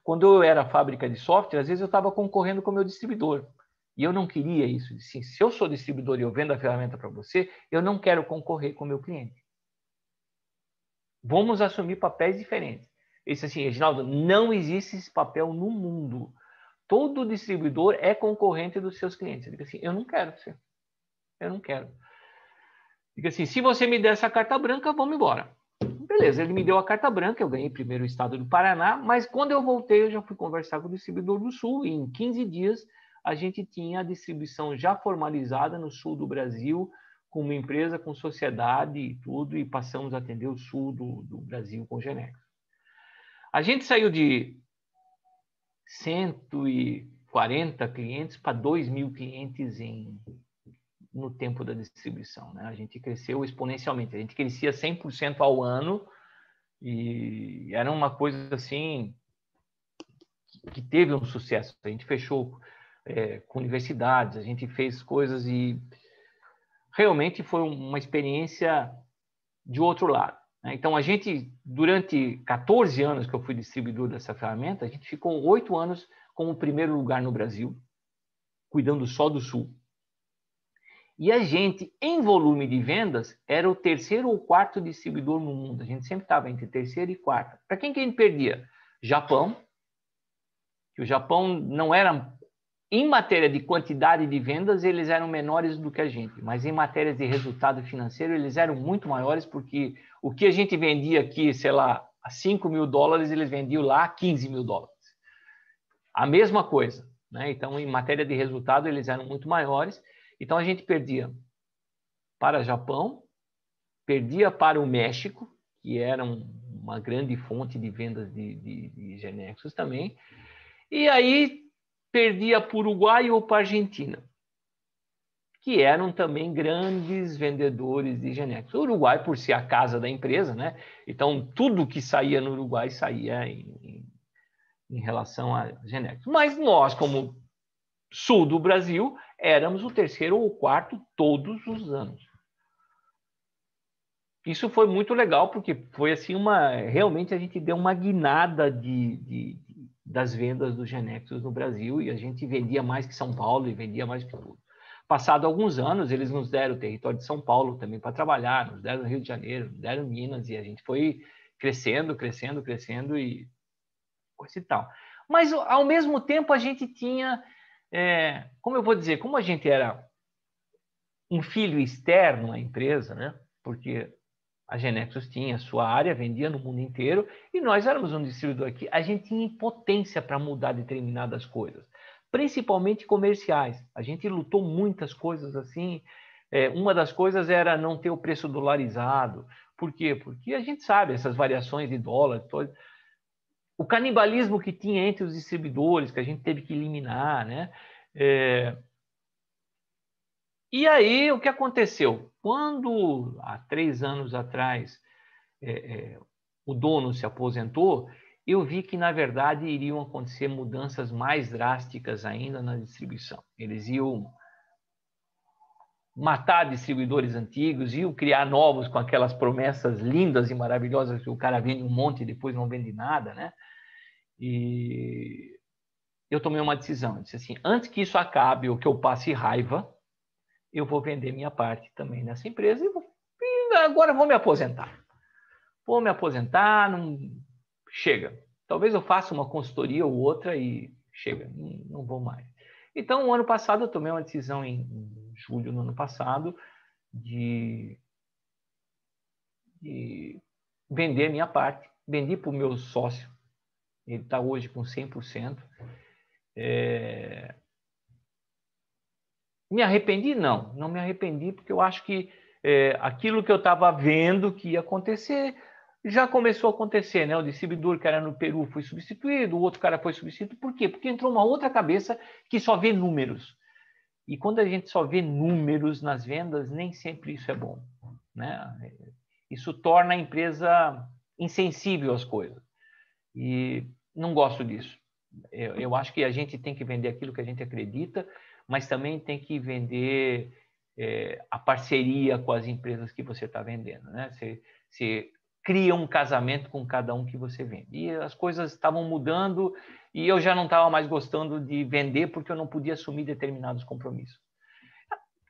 Quando eu era fábrica de software, às vezes eu estava concorrendo com o meu distribuidor. E eu não queria isso. Disse, se eu sou distribuidor e eu vendo a ferramenta para você, eu não quero concorrer com o meu cliente. Vamos assumir papéis diferentes. Ele disse assim, Reginaldo, não existe esse papel no mundo. Todo distribuidor é concorrente dos seus clientes. Eu digo assim, eu não quero ser. Eu não quero. Diga assim, se você me der essa carta branca, vamos embora. Beleza, ele me deu a carta branca, eu ganhei primeiro o estado do Paraná, mas quando eu voltei, eu já fui conversar com o distribuidor do Sul, e em 15 dias a gente tinha a distribuição já formalizada no Sul do Brasil, com uma empresa, com sociedade e tudo, e passamos a atender o Sul do Brasil com Genex. A gente saiu de 140 clientes para 2.000 clientes no tempo da distribuição, né? A gente cresceu exponencialmente, a gente crescia 100% ao ano e era uma coisa assim que teve um sucesso. A gente fechou com universidades, a gente fez coisas e realmente foi uma experiência de outro lado, né? Então a gente, durante 14 anos que eu fui distribuidor dessa ferramenta, a gente ficou 8 anos como primeiro lugar no Brasil, cuidando só do Sul. E a gente, em volume de vendas, era o terceiro ou quarto distribuidor no mundo. A gente sempre estava entre terceiro e quarto. Para quem que a gente perdia? Japão, que o Japão não era... Em matéria de quantidade de vendas, eles eram menores do que a gente. Mas em matéria de resultado financeiro, eles eram muito maiores, porque o que a gente vendia aqui, sei lá, a $5.000, eles vendiam lá a $15.000. A mesma coisa, né? Então, em matéria de resultado, eles eram muito maiores. Então, a gente perdia para o Japão, perdia para o México, que era uma grande fonte de vendas de Genexus também, e aí perdia para o Uruguai ou para a Argentina, que eram também grandes vendedores de Genexus. O Uruguai, por ser a casa da empresa, né? Então, tudo que saía no Uruguai saía em relação a Genexus. Mas nós, como Sul do Brasil, éramos o terceiro ou o quarto todos os anos. Isso foi muito legal, porque foi assim realmente a gente deu uma guinada das vendas do Genexus no Brasil, e a gente vendia mais que São Paulo e vendia mais que tudo. Passado alguns anos, eles nos deram o território de São Paulo também para trabalhar, nos deram Rio de Janeiro, nos deram Minas, e a gente foi crescendo e coisa e tal. Mas, ao mesmo tempo, a gente tinha... como eu vou dizer, como a gente era um filho externo à empresa, né? Porque a Genexus tinha sua área, vendia no mundo inteiro, e nós éramos um distribuidor aqui. A gente tinha potência para mudar determinadas coisas, principalmente comerciais. A gente lutou muitas coisas assim. Uma das coisas era não ter o preço dolarizado. Por quê? Porque a gente sabe essas variações de dólar, o canibalismo que tinha entre os distribuidores, que a gente teve que eliminar, né? E aí, o que aconteceu? Quando, há 3 anos atrás, o dono se aposentou, eu vi que, na verdade, iriam acontecer mudanças mais drásticas ainda na distribuição. Eles iam matar distribuidores antigos, iam criar novos com aquelas promessas lindas e maravilhosas que o cara vende um monte e depois não vende nada, né? E eu tomei uma decisão. Eu disse assim, antes que isso acabe ou que eu passe raiva, eu vou vender minha parte também nessa empresa e agora vou me aposentar. Não chega. Talvez eu faça uma consultoria ou outra e chega, não vou mais. Então, o ano passado eu tomei uma decisão em julho do ano passado, de vender a minha parte. Vendi para o meu sócio. Ele está hoje com 100%. Me arrependi? Não me arrependi, porque eu acho que aquilo que eu estava vendo que ia acontecer, já começou a acontecer, né? O distribuidor que era no Peru foi substituído, o outro cara foi substituído. Por quê? Porque entrou uma outra cabeça que só vê números. E quando a gente só vê números nas vendas, nem sempre isso é bom, né? Isso torna a empresa insensível às coisas. E não gosto disso. Eu acho que a gente tem que vender aquilo que a gente acredita, mas também tem que vender a parceria com as empresas que você está vendendo, né? Você cria um casamento com cada um que você vende. E as coisas estavam mudando e eu já não estava mais gostando de vender porque eu não podia assumir determinados compromissos.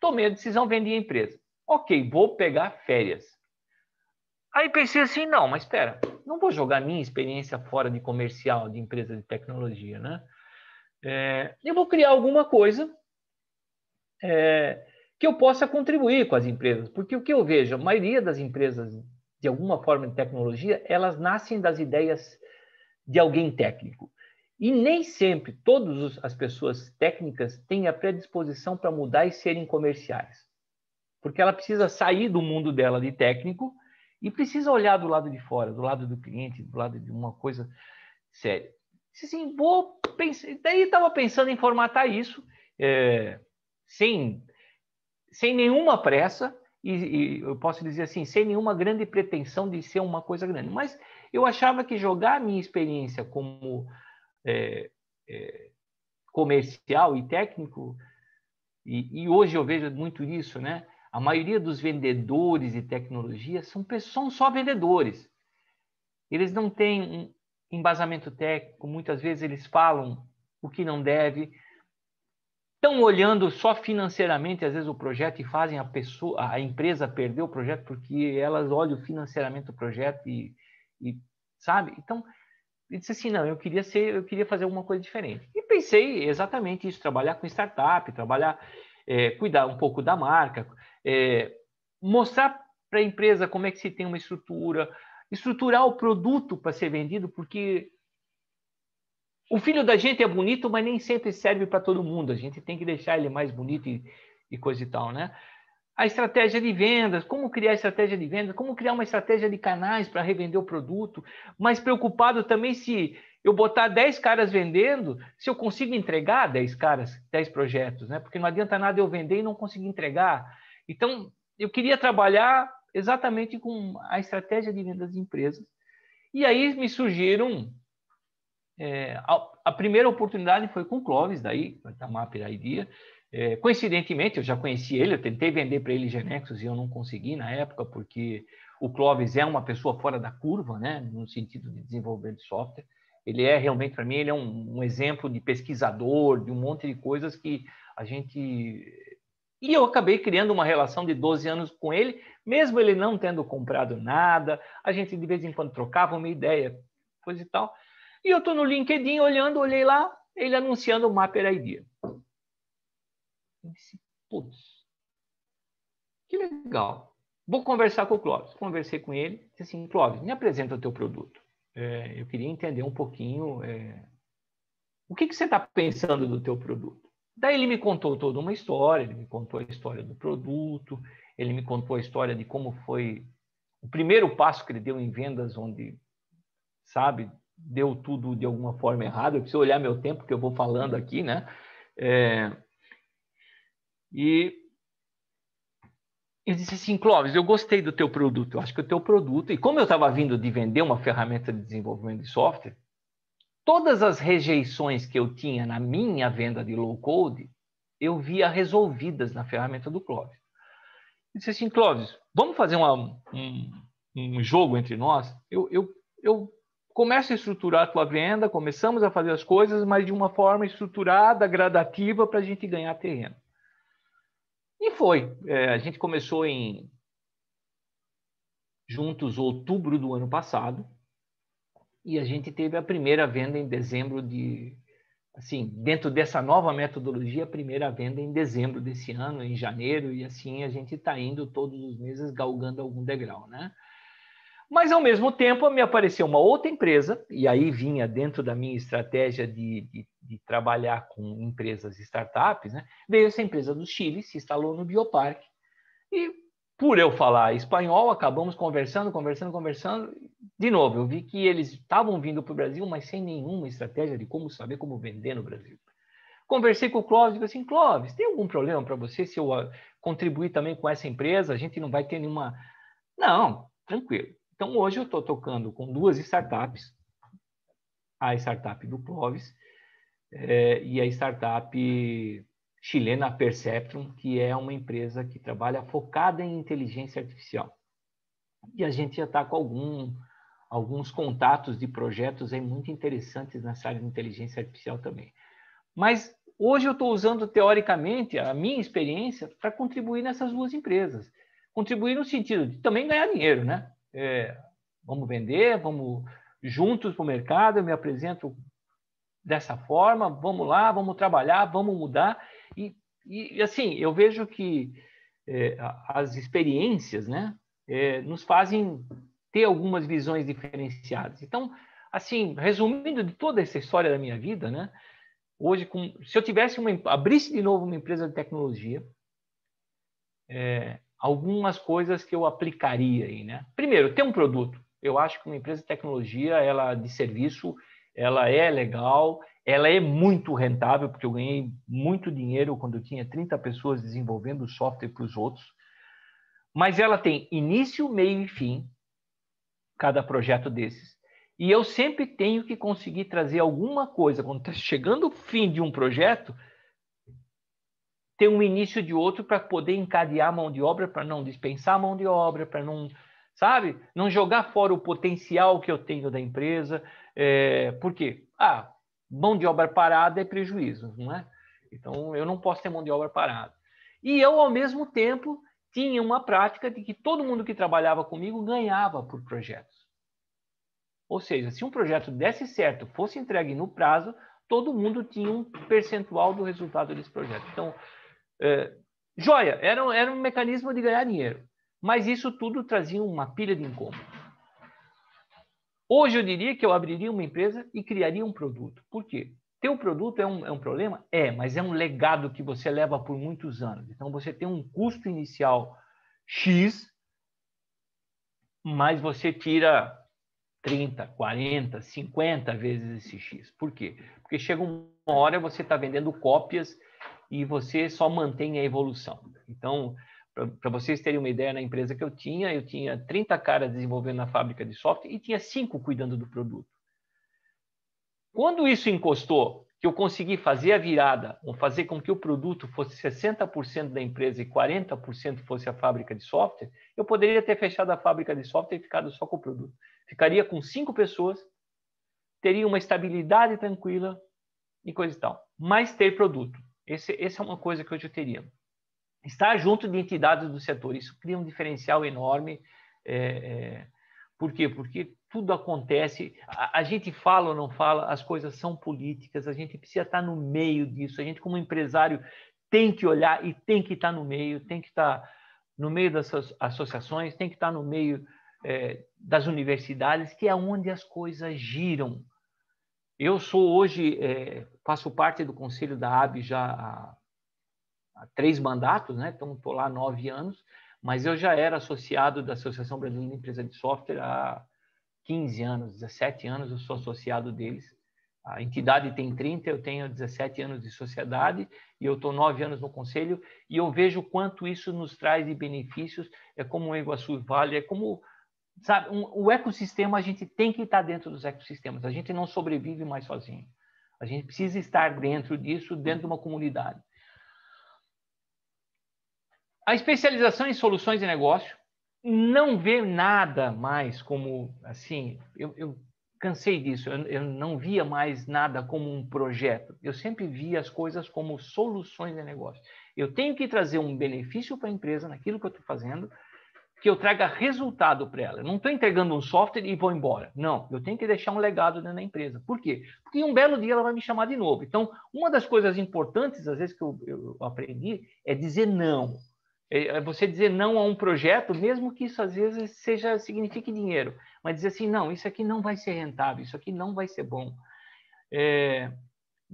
Tomei a decisão, vendi a empresa. Ok, vou pegar férias. Aí pensei assim, não, mas espera, não vou jogar minha experiência fora de comercial, de empresa de tecnologia, né? Eu vou criar alguma coisa que eu possa contribuir com as empresas, porque o que eu vejo, a maioria das empresas, de alguma forma de tecnologia, elas nascem das ideias de alguém técnico. E nem sempre todas as pessoas técnicas têm a predisposição para mudar e serem comerciais. Porque ela precisa sair do mundo dela de técnico e precisa olhar do lado de fora, do lado do cliente, do lado de uma coisa séria. Assim, daí estava pensando em formatar isso sem nenhuma pressa e eu posso dizer assim, sem nenhuma grande pretensão de ser uma coisa grande. Mas eu achava que jogar a minha experiência como comercial e técnico, e hoje eu vejo muito isso, né? A maioria dos vendedores de tecnologia são só vendedores. Eles não têm um embasamento técnico, muitas vezes eles falam o que não deve, estão olhando só financeiramente, às vezes, o projeto e fazem a empresa perder o projeto porque elas olham financeiramente o projeto e sabe? Então, eu disse assim, não, eu queria fazer alguma coisa diferente. E pensei exatamente isso, trabalhar com startup, cuidar um pouco da marca, mostrar para a empresa como é que se tem uma estruturar o produto para ser vendido, porque o filho da gente é bonito, mas nem sempre serve para todo mundo. A gente tem que deixar ele mais bonito e coisa e tal, né? A estratégia de vendas, como criar estratégia de vendas, como criar uma estratégia de canais para revender o produto, mas preocupado também se eu botar 10 caras vendendo, se eu consigo entregar 10 caras, 10 projetos, né? Porque não adianta nada eu vender e não conseguir entregar. Então, eu queria trabalhar exatamente com a estratégia de vendas de empresas. E aí me surgiram... a primeira oportunidade foi com o Clóvis, daí, da Mapper Idea. Coincidentemente, eu já conheci ele, eu tentei vender para ele Genexus e eu não consegui na época, porque o Clóvis é uma pessoa fora da curva, né, no sentido de desenvolver de software. Ele é realmente, para mim, ele é um exemplo de pesquisador, de um monte de coisas que a gente... E eu acabei criando uma relação de 12 anos com ele, mesmo ele não tendo comprado nada, a gente de vez em quando trocava uma ideia, coisa e tal. E eu estou no LinkedIn olhei lá, ele anunciando o Mapper Idea. Eu disse, putz, que legal. Vou conversar com o Clóvis. Conversei com ele, disse assim, Clóvis, me apresenta o teu produto. Eu queria entender um pouquinho o que você está pensando do teu produto. Daí ele me contou toda uma história, ele me contou a história do produto, ele me contou a história de como foi o primeiro passo que ele deu em vendas, onde, sabe, deu tudo de alguma forma errada. Eu preciso olhar meu tempo, que eu vou falando aqui, né? E eu disse assim, Clóvis, eu gostei do teu produto. Eu acho que o teu produto... E como eu estava vindo de vender uma ferramenta de desenvolvimento de software, todas as rejeições que eu tinha na minha venda de low-code, eu via resolvidas na ferramenta do Clóvis. Eu disse assim, Clóvis, vamos fazer um jogo entre nós? Eu começo a estruturar a tua venda, começamos a fazer as coisas, mas de uma forma estruturada, gradativa, para a gente ganhar terreno. E foi. A gente começou juntos outubro do ano passado e a gente teve a primeira venda em dezembro de assim, dentro dessa nova metodologia, a primeira venda em dezembro desse ano, em janeiro, e assim a gente está indo todos os meses galgando algum degrau, né? Mas, ao mesmo tempo, me apareceu uma outra empresa, e aí vinha dentro da minha estratégia de trabalhar com empresas startups, né? Veio essa empresa do Chile, se instalou no Bioparque, e por eu falar espanhol, acabamos conversando. De novo, eu vi que eles estavam vindo para o Brasil, mas sem nenhuma estratégia de como saber como vender no Brasil. Conversei com o Clóvis, digo assim, Clóvis, tem algum problema para você se eu contribuir também com essa empresa? A gente não vai ter nenhuma... Não, tranquilo. Então, hoje eu estou tocando com 2 startups, a startup do Clóvis e a startup chilena Perceptron, que é uma empresa que trabalha focada em inteligência artificial. E a gente já está com alguns contatos de projetos aí muito interessantes nessa área de inteligência artificial também. Mas hoje eu estou usando, teoricamente, a minha experiência para contribuir nessas 2 empresas. Contribuir no sentido de também ganhar dinheiro, né? Vamos vender, vamos juntos para o mercado, eu me apresento dessa forma, vamos lá, vamos trabalhar, vamos mudar. E assim, eu vejo que as experiências, né, nos fazem ter algumas visões diferenciadas. Então, assim, resumindo de toda essa história da minha vida, né, hoje, se eu tivesse abrisse de novo uma empresa de tecnologia, algumas coisas que eu aplicaria aí, né? Primeiro, ter um produto. Eu acho que uma empresa de tecnologia, ela de serviço, ela é legal, ela é muito rentável, porque eu ganhei muito dinheiro quando eu tinha 30 pessoas desenvolvendo software para os outros. Mas ela tem início, meio e fim, cada projeto desses. E eu sempre tenho que conseguir trazer alguma coisa, quando está chegando o fim de um projeto, ter um início de outro para poder encadear a mão de obra, para não dispensar a mão de obra, para não, sabe, não jogar fora o potencial que eu tenho da empresa. Por quê? Mão de obra parada é prejuízo, não é? Então, eu não posso ter mão de obra parada. E eu, ao mesmo tempo, tinha uma prática de que todo mundo que trabalhava comigo ganhava por projetos. Ou seja, se um projeto desse certo, fosse entregue no prazo, todo mundo tinha um percentual do resultado desse projeto. Então, joia, era um mecanismo de ganhar dinheiro. Mas isso tudo trazia uma pilha de incômodo. Hoje eu diria que eu abriria uma empresa e criaria um produto. Por quê? Ter um produto é um problema? Mas é um legado que você leva por muitos anos. Então você tem um custo inicial X, mas você tira 30, 40, 50 vezes esse X. Por quê? Porque chega uma hora você está vendendo cópias e você só mantém a evolução. Então, para vocês terem uma ideia, na empresa que eu tinha 30 caras desenvolvendo na fábrica de software e tinha 5 cuidando do produto. Quando isso encostou, que eu consegui fazer a virada, ou fazer com que o produto fosse 60% da empresa e 40% fosse a fábrica de software, eu poderia ter fechado a fábrica de software e ficado só com o produto. Ficaria com 5 pessoas, teria uma estabilidade tranquila e coisa e tal. Mas ter produto. Essa é uma coisa que hoje eu teria. Estar junto de entidades do setor, isso cria um diferencial enorme. Por quê? Porque tudo acontece, a gente fala ou não fala, as coisas são políticas, a gente precisa estar no meio disso, a gente como empresário tem que olhar e tem que estar no meio, tem que estar no meio das associações, tem que estar no meio das universidades, que é onde as coisas giram. Eu sou hoje, faço parte do conselho da AB já há 3 mandatos, né? Então estou lá há 9 anos, mas eu já era associado da Associação Brasileira de Empresa de Software há 15 anos, 17 anos, eu sou associado deles. A entidade tem 30, eu tenho 17 anos de sociedade e eu estou 9 anos no conselho e eu vejo quanto isso nos traz de benefícios. É como o Iguaçu Vale, é como, sabe, o ecossistema, a gente tem que estar dentro dos ecossistemas, a gente não sobrevive mais sozinho. A gente precisa estar dentro disso, dentro de uma comunidade. A especialização em soluções de negócio não vê nada mais como, assim, eu cansei disso, eu não via mais nada como um projeto, eu sempre via as coisas como soluções de negócio. Eu tenho que trazer um benefício para a empresa naquilo que eu estou fazendo que eu traga resultado para ela. Eu não estou entregando um software e vou embora. Não, eu tenho que deixar um legado dentro da empresa. Por quê? Porque um belo dia ela vai me chamar de novo. Então, uma das coisas importantes, às vezes, que eu aprendi, é dizer não. É você dizer não a um projeto, mesmo que isso, às vezes, signifique dinheiro. Mas dizer assim, não, isso aqui não vai ser rentável, isso aqui não vai ser bom.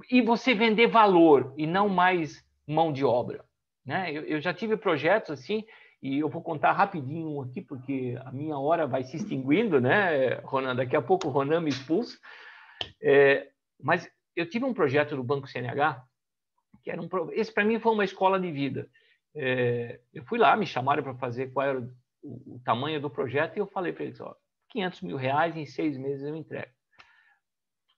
E você vender valor e não mais mão de obra. Né? Eu já tive projetos assim, e eu vou contar rapidinho aqui, porque a minha hora vai se extinguindo, né, Ronan? Daqui a pouco o Ronan me expulsa. Mas eu tive um projeto do Banco CNH, que era esse para mim foi uma escola de vida. Eu fui lá, me chamaram para fazer qual era o tamanho do projeto, e eu falei para eles, ó, R$500 mil, em 6 meses eu entrego.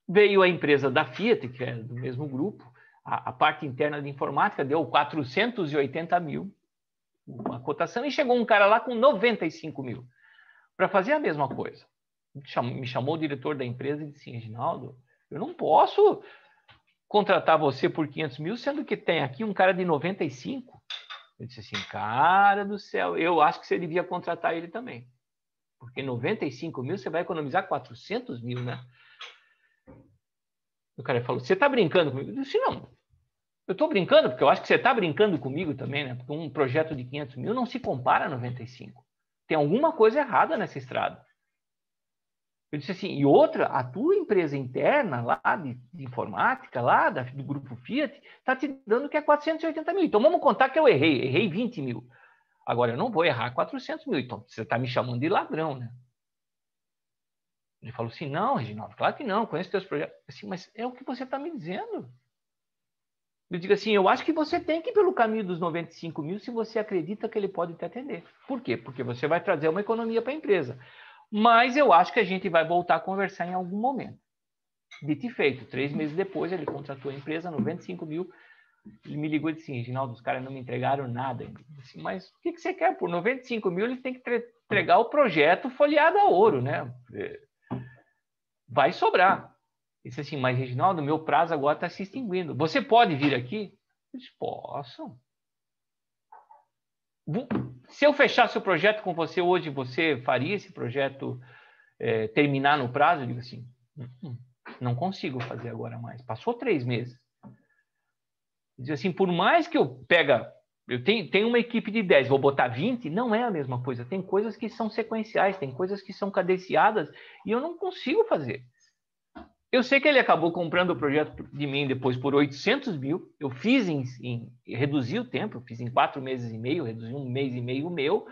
Veio a empresa da Fiat, que é do mesmo grupo, a parte interna de informática deu 480 mil, uma cotação, e chegou um cara lá com 95 mil para fazer a mesma coisa. Me chamou o diretor da empresa e disse, Reginaldo, eu não posso contratar você por 500 mil, sendo que tem aqui um cara de 95. Eu disse assim, cara do céu, eu acho que você devia contratar ele também. Porque 95 mil você vai economizar 400 mil, né? O cara falou, você está brincando comigo? Eu disse, não. Eu estou brincando, porque eu acho que você está brincando comigo também, né? Porque um projeto de 500 mil não se compara a 95. Tem alguma coisa errada nessa estrada. Eu disse assim, e outra, a tua empresa interna lá de informática, lá do grupo Fiat, está te dando que é 480 mil. Então vamos contar que eu errei 20 mil. Agora eu não vou errar 400 mil, então você está me chamando de ladrão, né? Ele falou assim, não, Reginaldo, claro que não, conheço teus projetos. Assim, mas é o que você está me dizendo. Eu digo assim, eu acho que você tem que ir pelo caminho dos 95 mil se você acredita que ele pode te atender. Por quê? Porque você vai trazer uma economia para a empresa. Mas eu acho que a gente vai voltar a conversar em algum momento. Dito e feito. 3 meses depois, ele contratou a empresa, 95 mil. Ele me ligou e disse assim, Reginaldo, os caras não me entregaram nada. Eu disse assim, mas o que você quer? Por 95 mil, ele tem que entregar o projeto folheado a ouro, né? Vai sobrar. Disse assim, mas Reginaldo, meu prazo agora está se extinguindo. Você pode vir aqui? Eu disse, posso. Se eu fechasse o projeto com você hoje, você faria esse projeto terminar no prazo? Eu digo assim, não consigo fazer agora mais. Passou 3 meses. Diz assim, por mais que eu tenho uma equipe de 10, vou botar 20, não é a mesma coisa. Tem coisas que são sequenciais, tem coisas que são cadenciadas e eu não consigo fazer. Eu sei que ele acabou comprando o projeto de mim depois por 800 mil. Eu fiz reduzi o tempo, eu fiz em 4 meses e meio, reduzi 1 mês e meio o meu,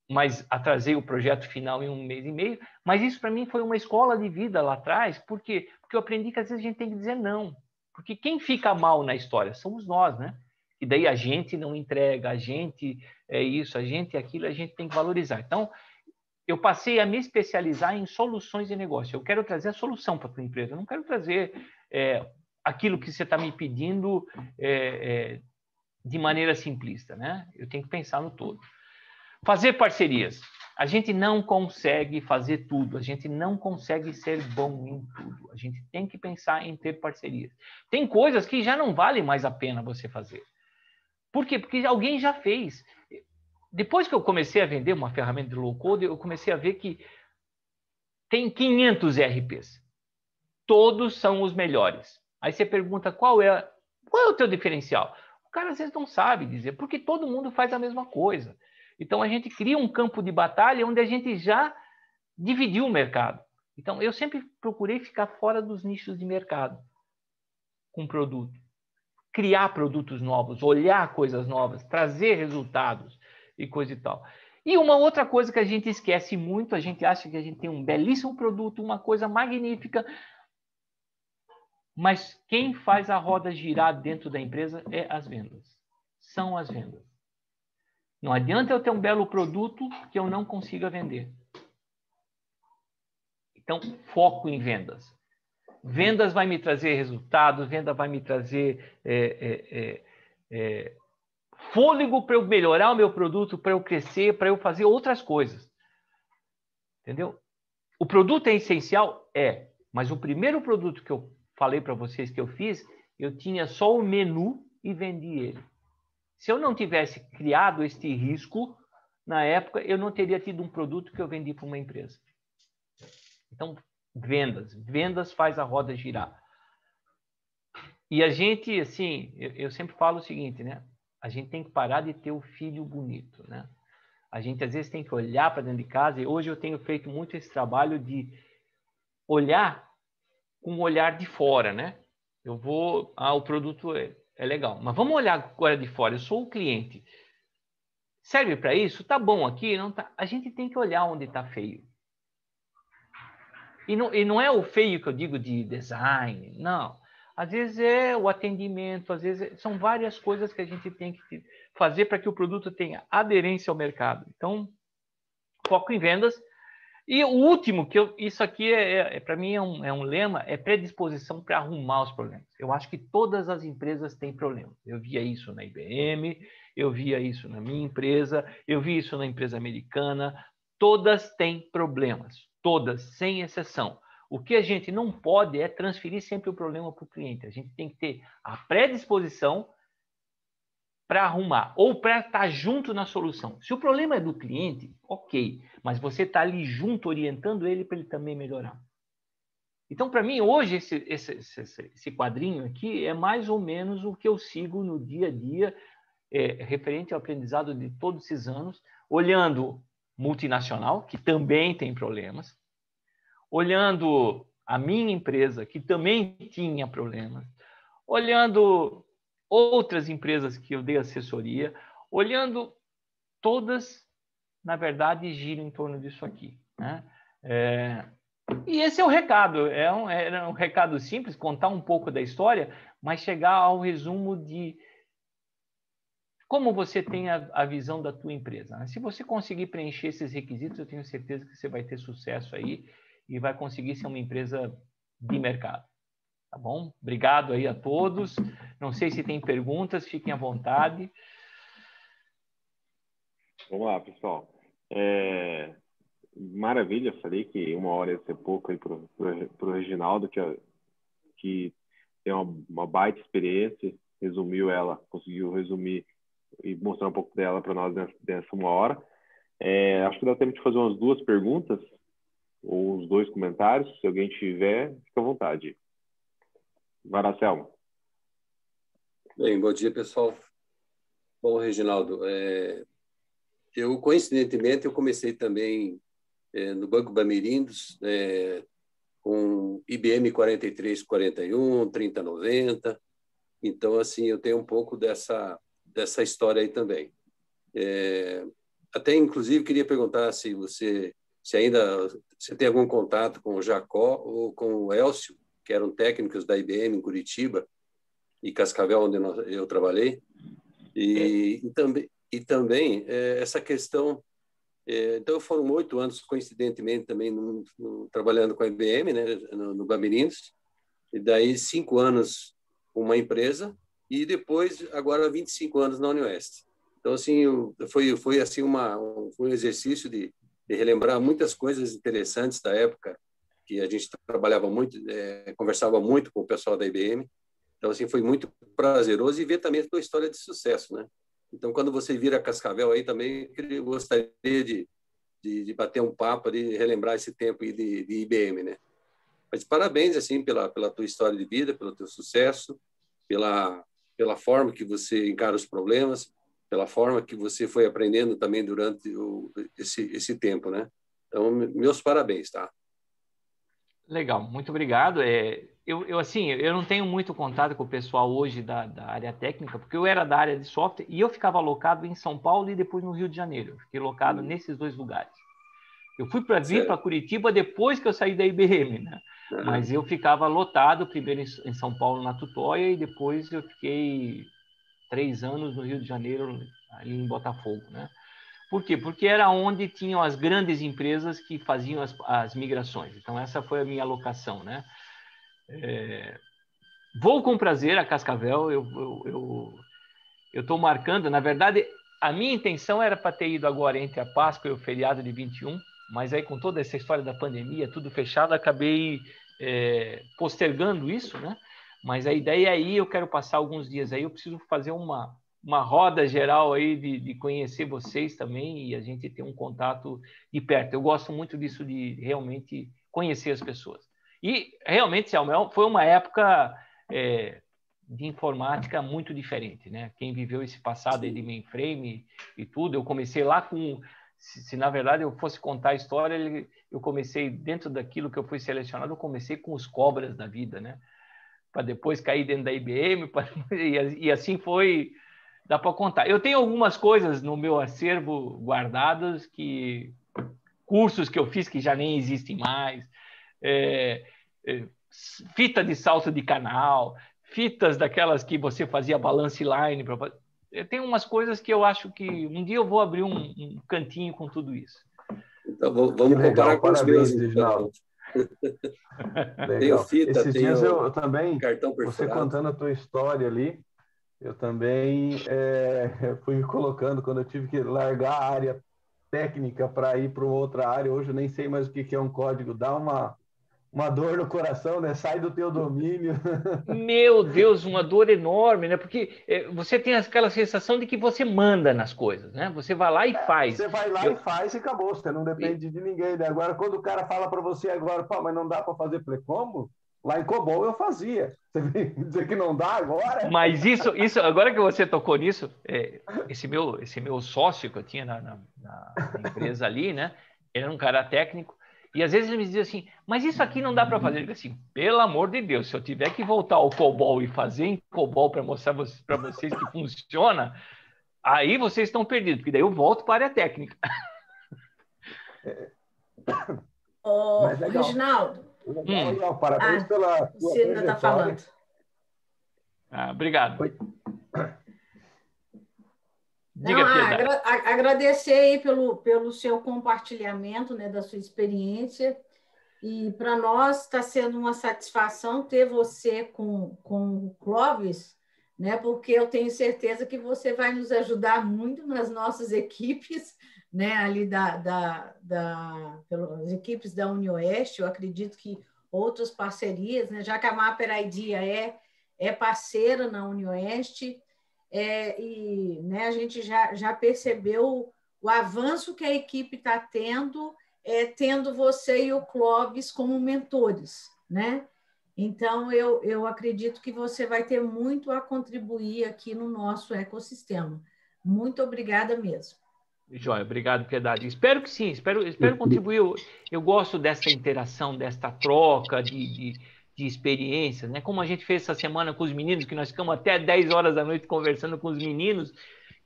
mas atrasei o projeto final em 1 mês e meio. Mas isso para mim foi uma escola de vida lá atrás. Por quê? Porque eu aprendi que às vezes a gente tem que dizer não. Porque quem fica mal na história somos nós, né? E daí a gente não entrega, a gente é isso, a gente é aquilo, a gente tem que valorizar. Então, eu passei a me especializar em soluções de negócio. Eu quero trazer a solução para a tua empresa. Eu não quero trazer aquilo que você está me pedindo de maneira simplista, né? Eu tenho que pensar no todo. Fazer parcerias. A gente não consegue fazer tudo. A gente não consegue ser bom em tudo. A gente tem que pensar em ter parcerias. Tem coisas que já não vale mais a pena você fazer. Por quê? Porque alguém já fez. Depois que eu comecei a vender uma ferramenta de low-code, eu comecei a ver que tem 500 ERPs. Todos são os melhores. Aí você pergunta, qual é o teu diferencial? O cara às vezes não sabe dizer, porque todo mundo faz a mesma coisa. Então a gente cria um campo de batalha onde a gente já dividiu o mercado. Então eu sempre procurei ficar fora dos nichos de mercado com produto. Criar produtos novos, olhar coisas novas, trazer resultados e coisa e tal. E uma outra coisa que a gente esquece muito, a gente acha que a gente tem um belíssimo produto, uma coisa magnífica, mas quem faz a roda girar dentro da empresa é as vendas. São as vendas. Não adianta eu ter um belo produto que eu não consiga vender. Então, foco em vendas. Vendas vai me trazer resultados, venda vai me trazer fôlego para eu melhorar o meu produto, para eu crescer, para eu fazer outras coisas. Entendeu? O produto é essencial? É. Mas o primeiro produto que eu falei para vocês que eu fiz, eu tinha só o menu e vendi ele. Se eu não tivesse criado este risco, na época, eu não teria tido um produto que eu vendi para uma empresa. Então, vendas faz a roda girar. E a gente, assim, eu sempre falo o seguinte, né? A gente tem que parar de ter o filho bonito, né? A gente, às vezes, tem que olhar para dentro de casa, e hoje eu tenho feito muito esse trabalho de olhar com o olhar de fora, né? Eu vou... o produto é legal, mas vamos olhar agora de fora. Eu sou o cliente. Serve para isso? Tá bom aqui? Não tá. A gente tem que olhar onde está feio. E não é o feio que eu digo de design, não. Às vezes é o atendimento, às vezes são várias coisas que a gente tem que fazer para que o produto tenha aderência ao mercado. Então, foco em vendas. E o último, isso aqui para mim é um lema, é predisposição para arrumar os problemas. Eu acho que todas as empresas têm problemas. Eu via isso na IBM, eu via isso na minha empresa, eu vi isso na empresa americana. Todas têm problemas, todas, sem exceção. O que a gente não pode é transferir sempre o problema para o cliente. A gente tem que ter a predisposição para arrumar ou para estar junto na solução. Se o problema é do cliente, ok, mas você está ali junto, orientando ele para ele também melhorar. Então, para mim, hoje, esse quadrinho aqui é mais ou menos o que eu sigo no dia a dia, referente ao aprendizado de todos esses anos, olhando multinacional, que também tem problemas, olhando a minha empresa, que também tinha problemas, olhando outras empresas que eu dei assessoria, olhando todas, na verdade, giram em torno disso aqui, né? E esse é o recado, era um recado simples, contar um pouco da história, mas chegar ao resumo de como você tem a visão da tua empresa, né? Se você conseguir preencher esses requisitos, eu tenho certeza que você vai ter sucesso aí e vai conseguir ser uma empresa de mercado. Tá bom? Obrigado aí a todos. Não sei se tem perguntas, fiquem à vontade. Vamos lá, pessoal. Maravilha, falei que 1 hora ia ser pouco aí pro Reginaldo, que tem uma baita experiência, conseguiu resumir e mostrar um pouco dela para nós nessa 1 hora. Acho que dá tempo de fazer umas 2 perguntas ou uns 2 comentários. Se alguém tiver, fica à vontade. Vai lá, Selma. Bem, bom dia, pessoal. Bom, Reginaldo, coincidentemente, eu comecei também no Banco Bamirindos, com IBM 4341, 3090. Então, assim, eu tenho um pouco dessa história aí também. Até, inclusive, queria perguntar se você tem algum contato com o Jacó ou com o Elcio, que eram técnicos da IBM em Curitiba e Cascavel, onde eu trabalhei. E também essa questão... então, foram 8 anos, coincidentemente, também trabalhando com a IBM, né, no Bamirindos, e daí 5 anos com uma empresa, e depois, agora, 25 anos na Unioeste. Então, assim, foi assim, um exercício de relembrar muitas coisas interessantes da época, que a gente trabalhava muito, conversava muito com o pessoal da IBM. Então, assim, foi muito prazeroso e ver também a tua história de sucesso, né? Então, quando você vira Cascavel aí também, eu gostaria de bater um papo, de relembrar esse tempo aí de IBM, né? Mas parabéns, assim, pela tua história de vida, pelo teu sucesso, pela forma que você encara os problemas, pela forma que você foi aprendendo também durante esse tempo, né? Então, meus parabéns, tá? Legal, muito obrigado. Eu não tenho muito contato com o pessoal hoje da área técnica, porque eu era da área de software e eu ficava alocado em São Paulo e depois no Rio de Janeiro. Eu fiquei alocado nesses 2 lugares. Eu fui vir para Curitiba depois que eu saí da IBM, né? Uhum. Mas eu ficava lotado, primeiro em São Paulo, na Tutóia, e depois eu fiquei 3 anos no Rio de Janeiro, ali em Botafogo, né? Por quê? Porque era onde tinham as grandes empresas que faziam as migrações. Então, essa foi a minha alocação, né? Vou com prazer a Cascavel. Eu estou marcando. Na verdade, a minha intenção era para ter ido agora entre a Páscoa e o feriado de 21, mas aí com toda essa história da pandemia, tudo fechado, acabei postergando isso, né? Mas a ideia aí, eu quero passar alguns dias aí, eu preciso fazer uma uma roda geral aí de conhecer vocês também e a gente ter um contato de perto. Eu gosto muito disso, de realmente conhecer as pessoas. E realmente, Samuel, foi uma época de informática muito diferente, né? Quem viveu esse passado aí de mainframe e tudo, eu comecei lá com... Se na verdade eu fosse contar a história, eu comecei dentro daquilo que eu fui selecionado, eu comecei com os cobras da vida, né? Para depois cair dentro da IBM, e assim foi, dá para contar. Eu tenho algumas coisas no meu acervo guardadas, cursos que eu fiz que já nem existem mais, fita de salto de canal, fitas daquelas que você fazia balance line. Tem umas coisas que eu acho que um dia eu vou abrir um cantinho com tudo isso. Então, vamos comparar com os meus, Reginaldo. Tenho fita, Esses tenho dias eu também, cartão perfurado. você contando a tua história ali, eu também fui me colocando quando eu tive que largar a área técnica para ir para outra área. Hoje eu nem sei mais o que é um código. Dá uma dor no coração, né? Sai do teu domínio. Meu Deus, uma dor enorme, né? Porque você tem aquela sensação de que você manda nas coisas, né? Você vai lá e faz. Você vai lá e faz e acabou. Você não depende de ninguém, né? Agora, quando o cara fala para você agora, pô, mas não dá para fazer, falei, como? Lá em COBOL eu fazia. Você vem dizer que não dá agora? Mas isso agora que você tocou nisso, esse meu sócio que eu tinha na empresa ali, né? Ele era um cara técnico. E às vezes ele me dizia assim, mas isso aqui não dá para fazer. Eu digo assim, pelo amor de Deus, se eu tiver que voltar ao COBOL e fazer em COBOL para mostrar para vocês que funciona, aí vocês estão perdidos, porque daí eu volto para a área técnica. Reginaldo. Legal, parabéns pela tua você ainda está falando. Obrigado. Não, agradecer aí pelo seu compartilhamento, né, da sua experiência, e para nós está sendo uma satisfação ter você com o Clóvis, né, porque eu tenho certeza que você vai nos ajudar muito nas nossas equipes, né, ali pelas equipes da UniOeste. Eu acredito que outras parcerias, né, já que a Mapper ID é parceira na UniOeste, e né, a gente já percebeu o avanço que a equipe está tendo você e o Clóvis como mentores, né? Então, eu acredito que você vai ter muito a contribuir aqui no nosso ecossistema. Muito obrigada mesmo. Joia, obrigado, Piedade. Espero que sim, espero contribuir. Eu gosto dessa interação, desta troca de experiências, né? Como a gente fez essa semana com os meninos, que nós ficamos até 10 horas da noite conversando com os meninos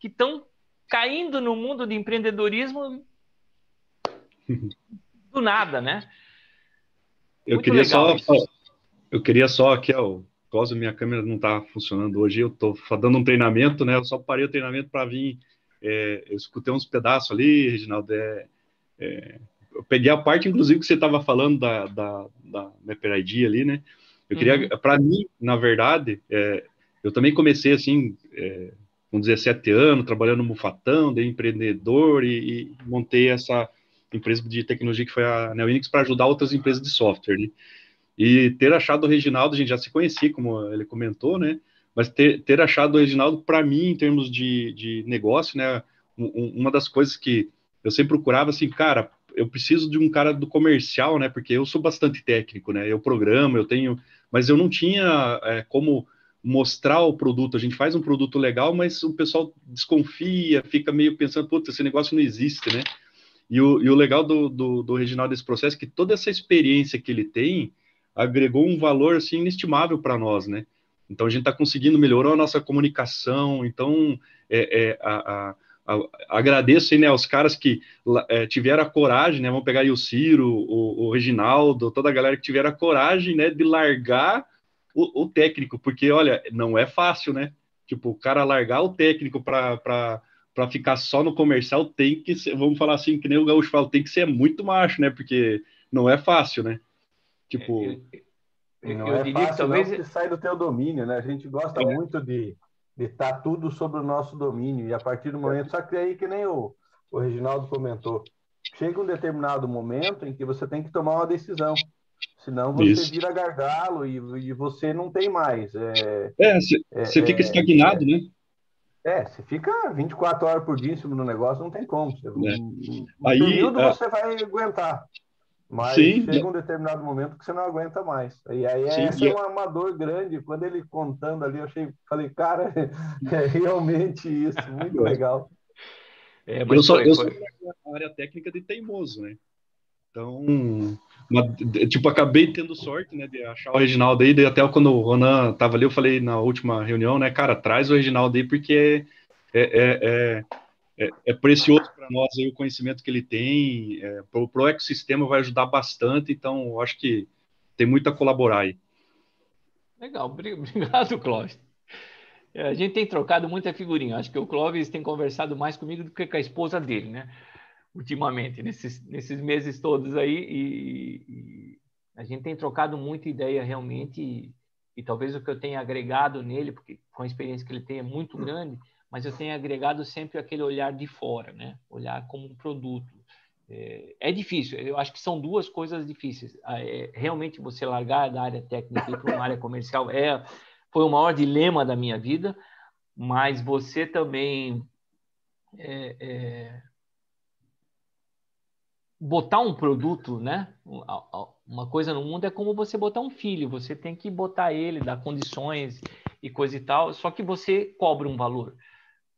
que estão caindo no mundo de empreendedorismo do nada, né? Eu queria só aqui, por causa minha câmera não está funcionando hoje, eu estou dando um treinamento, né? Eu só parei o treinamento para vir. Eu escutei uns pedaços ali, Reginaldo. Eu peguei a parte, inclusive, que você estava falando da Mapper ID ali, né? Eu queria, para mim, na verdade, eu também comecei assim, com 17 anos, trabalhando no Mufatão, dei empreendedor e montei essa empresa de tecnologia que foi a NeoInix para ajudar outras empresas de software, né? E ter achado o Reginaldo, a gente já se conhecia, como ele comentou, né? Mas ter achado o Reginaldo, para mim, em termos de negócio, né? Uma das coisas que eu sempre procurava, assim, cara, eu preciso de um cara do comercial, né? Porque eu sou bastante técnico, né? Eu programo, mas eu não tinha como mostrar o produto. A gente faz um produto legal, mas o pessoal desconfia, fica meio pensando, putz, esse negócio não existe, né? E o legal do Reginaldo desse processo é que toda essa experiência que ele tem agregou um valor, assim, inestimável para nós, né? Então, a gente está conseguindo melhorar a nossa comunicação. Então, agradeço aí, né, aos caras que tiveram a coragem, né? Vamos pegar aí o Ciro, o Reginaldo, toda a galera que tiveram a coragem, né, de largar o técnico, porque, olha, não é fácil, né? Tipo, o cara largar o técnico para ficar só no comercial tem que ser, vamos falar assim, que nem o Gaúcho fala, tem que ser muito macho, né? Porque não é fácil, né? Tipo... Não é fácil, talvez... não, porque sai do teu domínio, né? A gente gosta muito de estar tudo sobre o nosso domínio, e a partir do momento, só que aí que nem o Reginaldo comentou, chega um determinado momento em que você tem que tomar uma decisão, senão você vira gargalo e você não tem mais. Você fica estagnado, né? Se fica 24 horas por dia em cima do negócio, não tem como. Um período você vai aguentar. Mas chega um determinado momento que você não aguenta mais. E aí essa é uma dor grande. Quando ele contando ali, falei, cara, é realmente isso, muito legal. Eu sou na área técnica de teimoso, né? Então, acabei tendo sorte, né, de achar o Reginaldo aí, daí até quando o Ronan estava ali, eu falei na última reunião, né, cara, traz o Reginaldo aí, porque é precioso para nós aí o conhecimento que ele tem, pro ecossistema vai ajudar bastante, então eu acho que tem muito a colaborar aí. Legal, obrigado, Clóvis. A gente tem trocado muita figurinha, acho que o Clóvis tem conversado mais comigo do que com a esposa dele, né? Ultimamente, nesses meses todos aí, e a gente tem trocado muita ideia realmente, e talvez o que eu tenha agregado nele, porque com a experiência que ele tem é muito grande, mas eu tenho agregado sempre aquele olhar de fora, né? Olhar como um produto. É difícil, eu acho que são duas coisas difíceis. Realmente você largar da área técnica e ir para uma área comercial foi o maior dilema da minha vida, mas você também botar um produto, né? Uma coisa no mundo é como você botar um filho, você tem que botar ele, dar condições e coisa e tal, só que você cobra um valor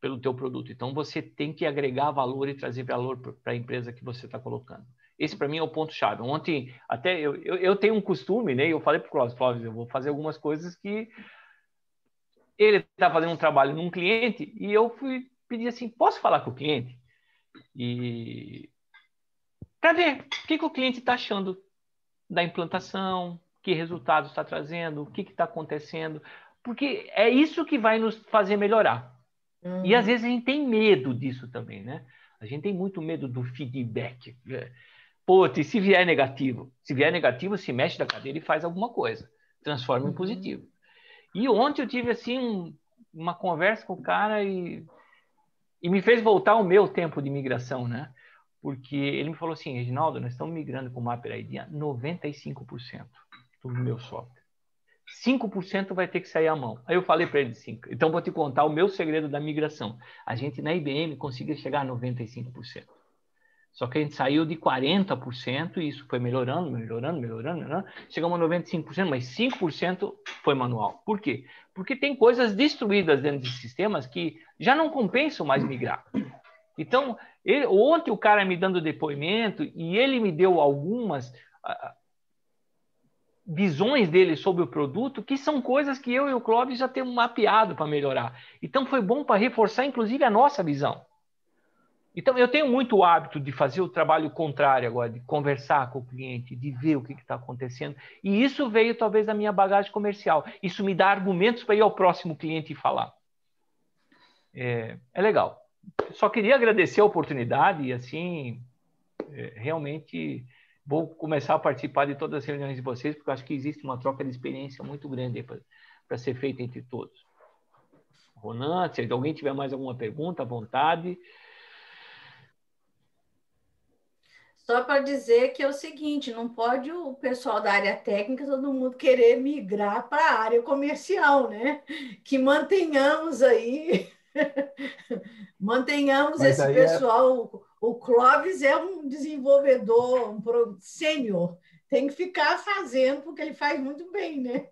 pelo teu produto, então você tem que agregar valor e trazer valor para a empresa que você está colocando. Esse para mim é o ponto-chave. Ontem, até eu tenho um costume, né? Eu falei para o Clóvis, eu vou fazer algumas coisas que ele está fazendo um trabalho num cliente e eu fui pedir assim, posso falar com o cliente? E para ver o que o cliente está achando da implantação, que resultados está trazendo, o que está acontecendo, porque é isso que vai nos fazer melhorar. E às vezes a gente tem medo disso também, né? A gente tem muito medo do feedback. Pô, e se vier negativo? Se vier negativo, se mexe da cadeira e faz alguma coisa. Transforma em positivo. E ontem eu tive assim uma conversa com o cara e me fez voltar ao meu tempo de migração, né? Porque ele me falou assim, Reginaldo, nós estamos migrando com o Mapper ID a 95% do meu software. 5% vai ter que sair à mão. Aí eu falei para ele 5%. Então vou te contar o meu segredo da migração. A gente na IBM conseguiu chegar a 95%. Só que a gente saiu de 40% e isso foi melhorando. Chegamos a 95%, mas 5% foi manual. Por quê? Porque tem coisas destruídas dentro de sistemas que já não compensam mais migrar. Então, ontem o cara me dando depoimento e ele me deu algumas visões dele sobre o produto, que são coisas que eu e o Clóvis já temos mapeado para melhorar. Então, foi bom para reforçar, inclusive, a nossa visão. Então, eu tenho muito o hábito de fazer o trabalho contrário agora, de conversar com o cliente, de ver o que está acontecendo. E isso veio, talvez, da minha bagagem comercial. Isso me dá argumentos para ir ao próximo cliente e falar. É legal. Só queria agradecer a oportunidade e, assim, realmente vou começar a participar de todas as reuniões de vocês, porque eu acho que existe uma troca de experiência muito grande para ser feita entre todos. Ronan, se alguém tiver mais alguma pergunta, à vontade. Só para dizer que é o seguinte, não pode o pessoal da área técnica, todo mundo querer migrar para a área comercial, né? Que mantenhamos aí, mantenhamos mas esse pessoal. O Clóvis é um desenvolvedor, um sênior, tem que ficar fazendo, porque ele faz muito bem, né?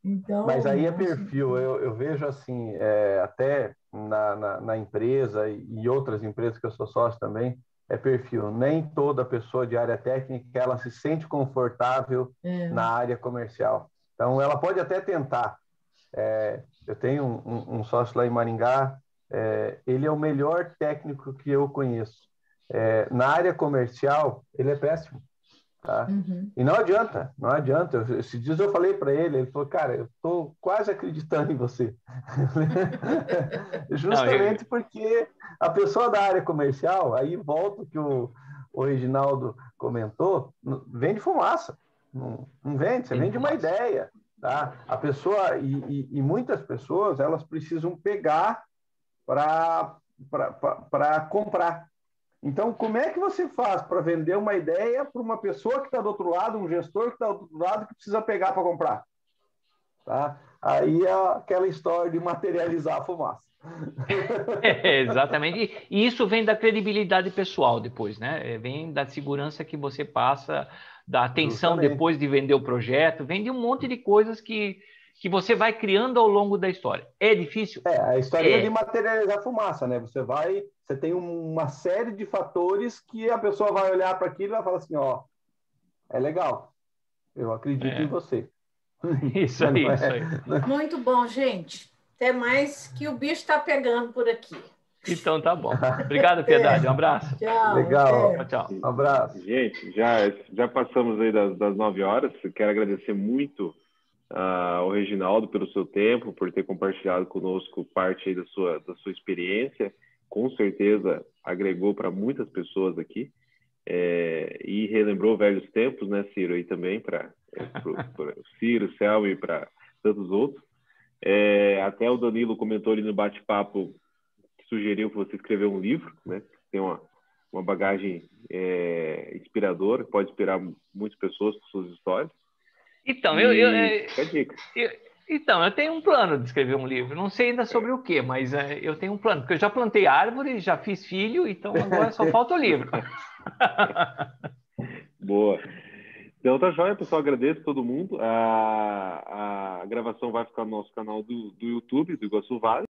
Então, mas aí é perfil, eu vejo assim, até na empresa e outras empresas que eu sou sócio também, é perfil. Nem toda pessoa de área técnica ela se sente confortável na área comercial. Então, ela pode até tentar. Eu tenho um sócio lá em Maringá, ele é o melhor técnico que eu conheço. Na área comercial, ele é péssimo. Tá? E não adianta. Esses dias eu falei para ele falou, cara, eu estou quase acreditando em você. Justamente porque a pessoa da área comercial, aí volta o que o Reginaldo comentou, vende fumaça. Não vende, você vende uma ideia. Tá? A pessoa, e muitas pessoas, elas precisam pegar para comprar. Então, como é que você faz para vender uma ideia para uma pessoa que está do outro lado, um gestor que está do outro lado, que precisa pegar para comprar? tá? Aí é aquela história de materializar a fumaça. Exatamente. E isso vem da credibilidade pessoal depois, né? Vem da segurança que você passa, da atenção Justamente. depois de vender o projeto, vem de um monte de coisas que você vai criando ao longo da história. É difícil? A história de materializar a fumaça, né? Você tem uma série de fatores que a pessoa vai olhar para aquilo e vai falar assim, ó, é legal, eu acredito em você. Isso aí, isso aí. Muito bom, gente. Até mais, que o bicho está pegando por aqui. Então tá bom. Obrigado, Piedade. Um abraço. Tchau. Legal. Tchau, tchau. Um abraço. Gente, já passamos aí das 9 horas. Quero agradecer muito ao Reginaldo pelo seu tempo, por ter compartilhado conosco parte aí da sua experiência. Com certeza agregou para muitas pessoas aqui. E relembrou velhos tempos, né, Ciro, aí também, para o Ciro, Selma e para tantos outros. Até o Danilo comentou ali no bate-papo, sugeriu que você escreveu um livro, né? Tem uma bagagem inspiradora, que pode inspirar muitas pessoas com suas histórias. Então, fica a dica. Então, eu tenho um plano de escrever um livro. Não sei ainda sobre o quê, mas eu tenho um plano. Porque eu já plantei árvore, já fiz filho, então agora só falta o livro. Boa. Então tá joia, pessoal. Agradeço a todo mundo. A gravação vai ficar no nosso canal do YouTube, do Iguaçu Vale.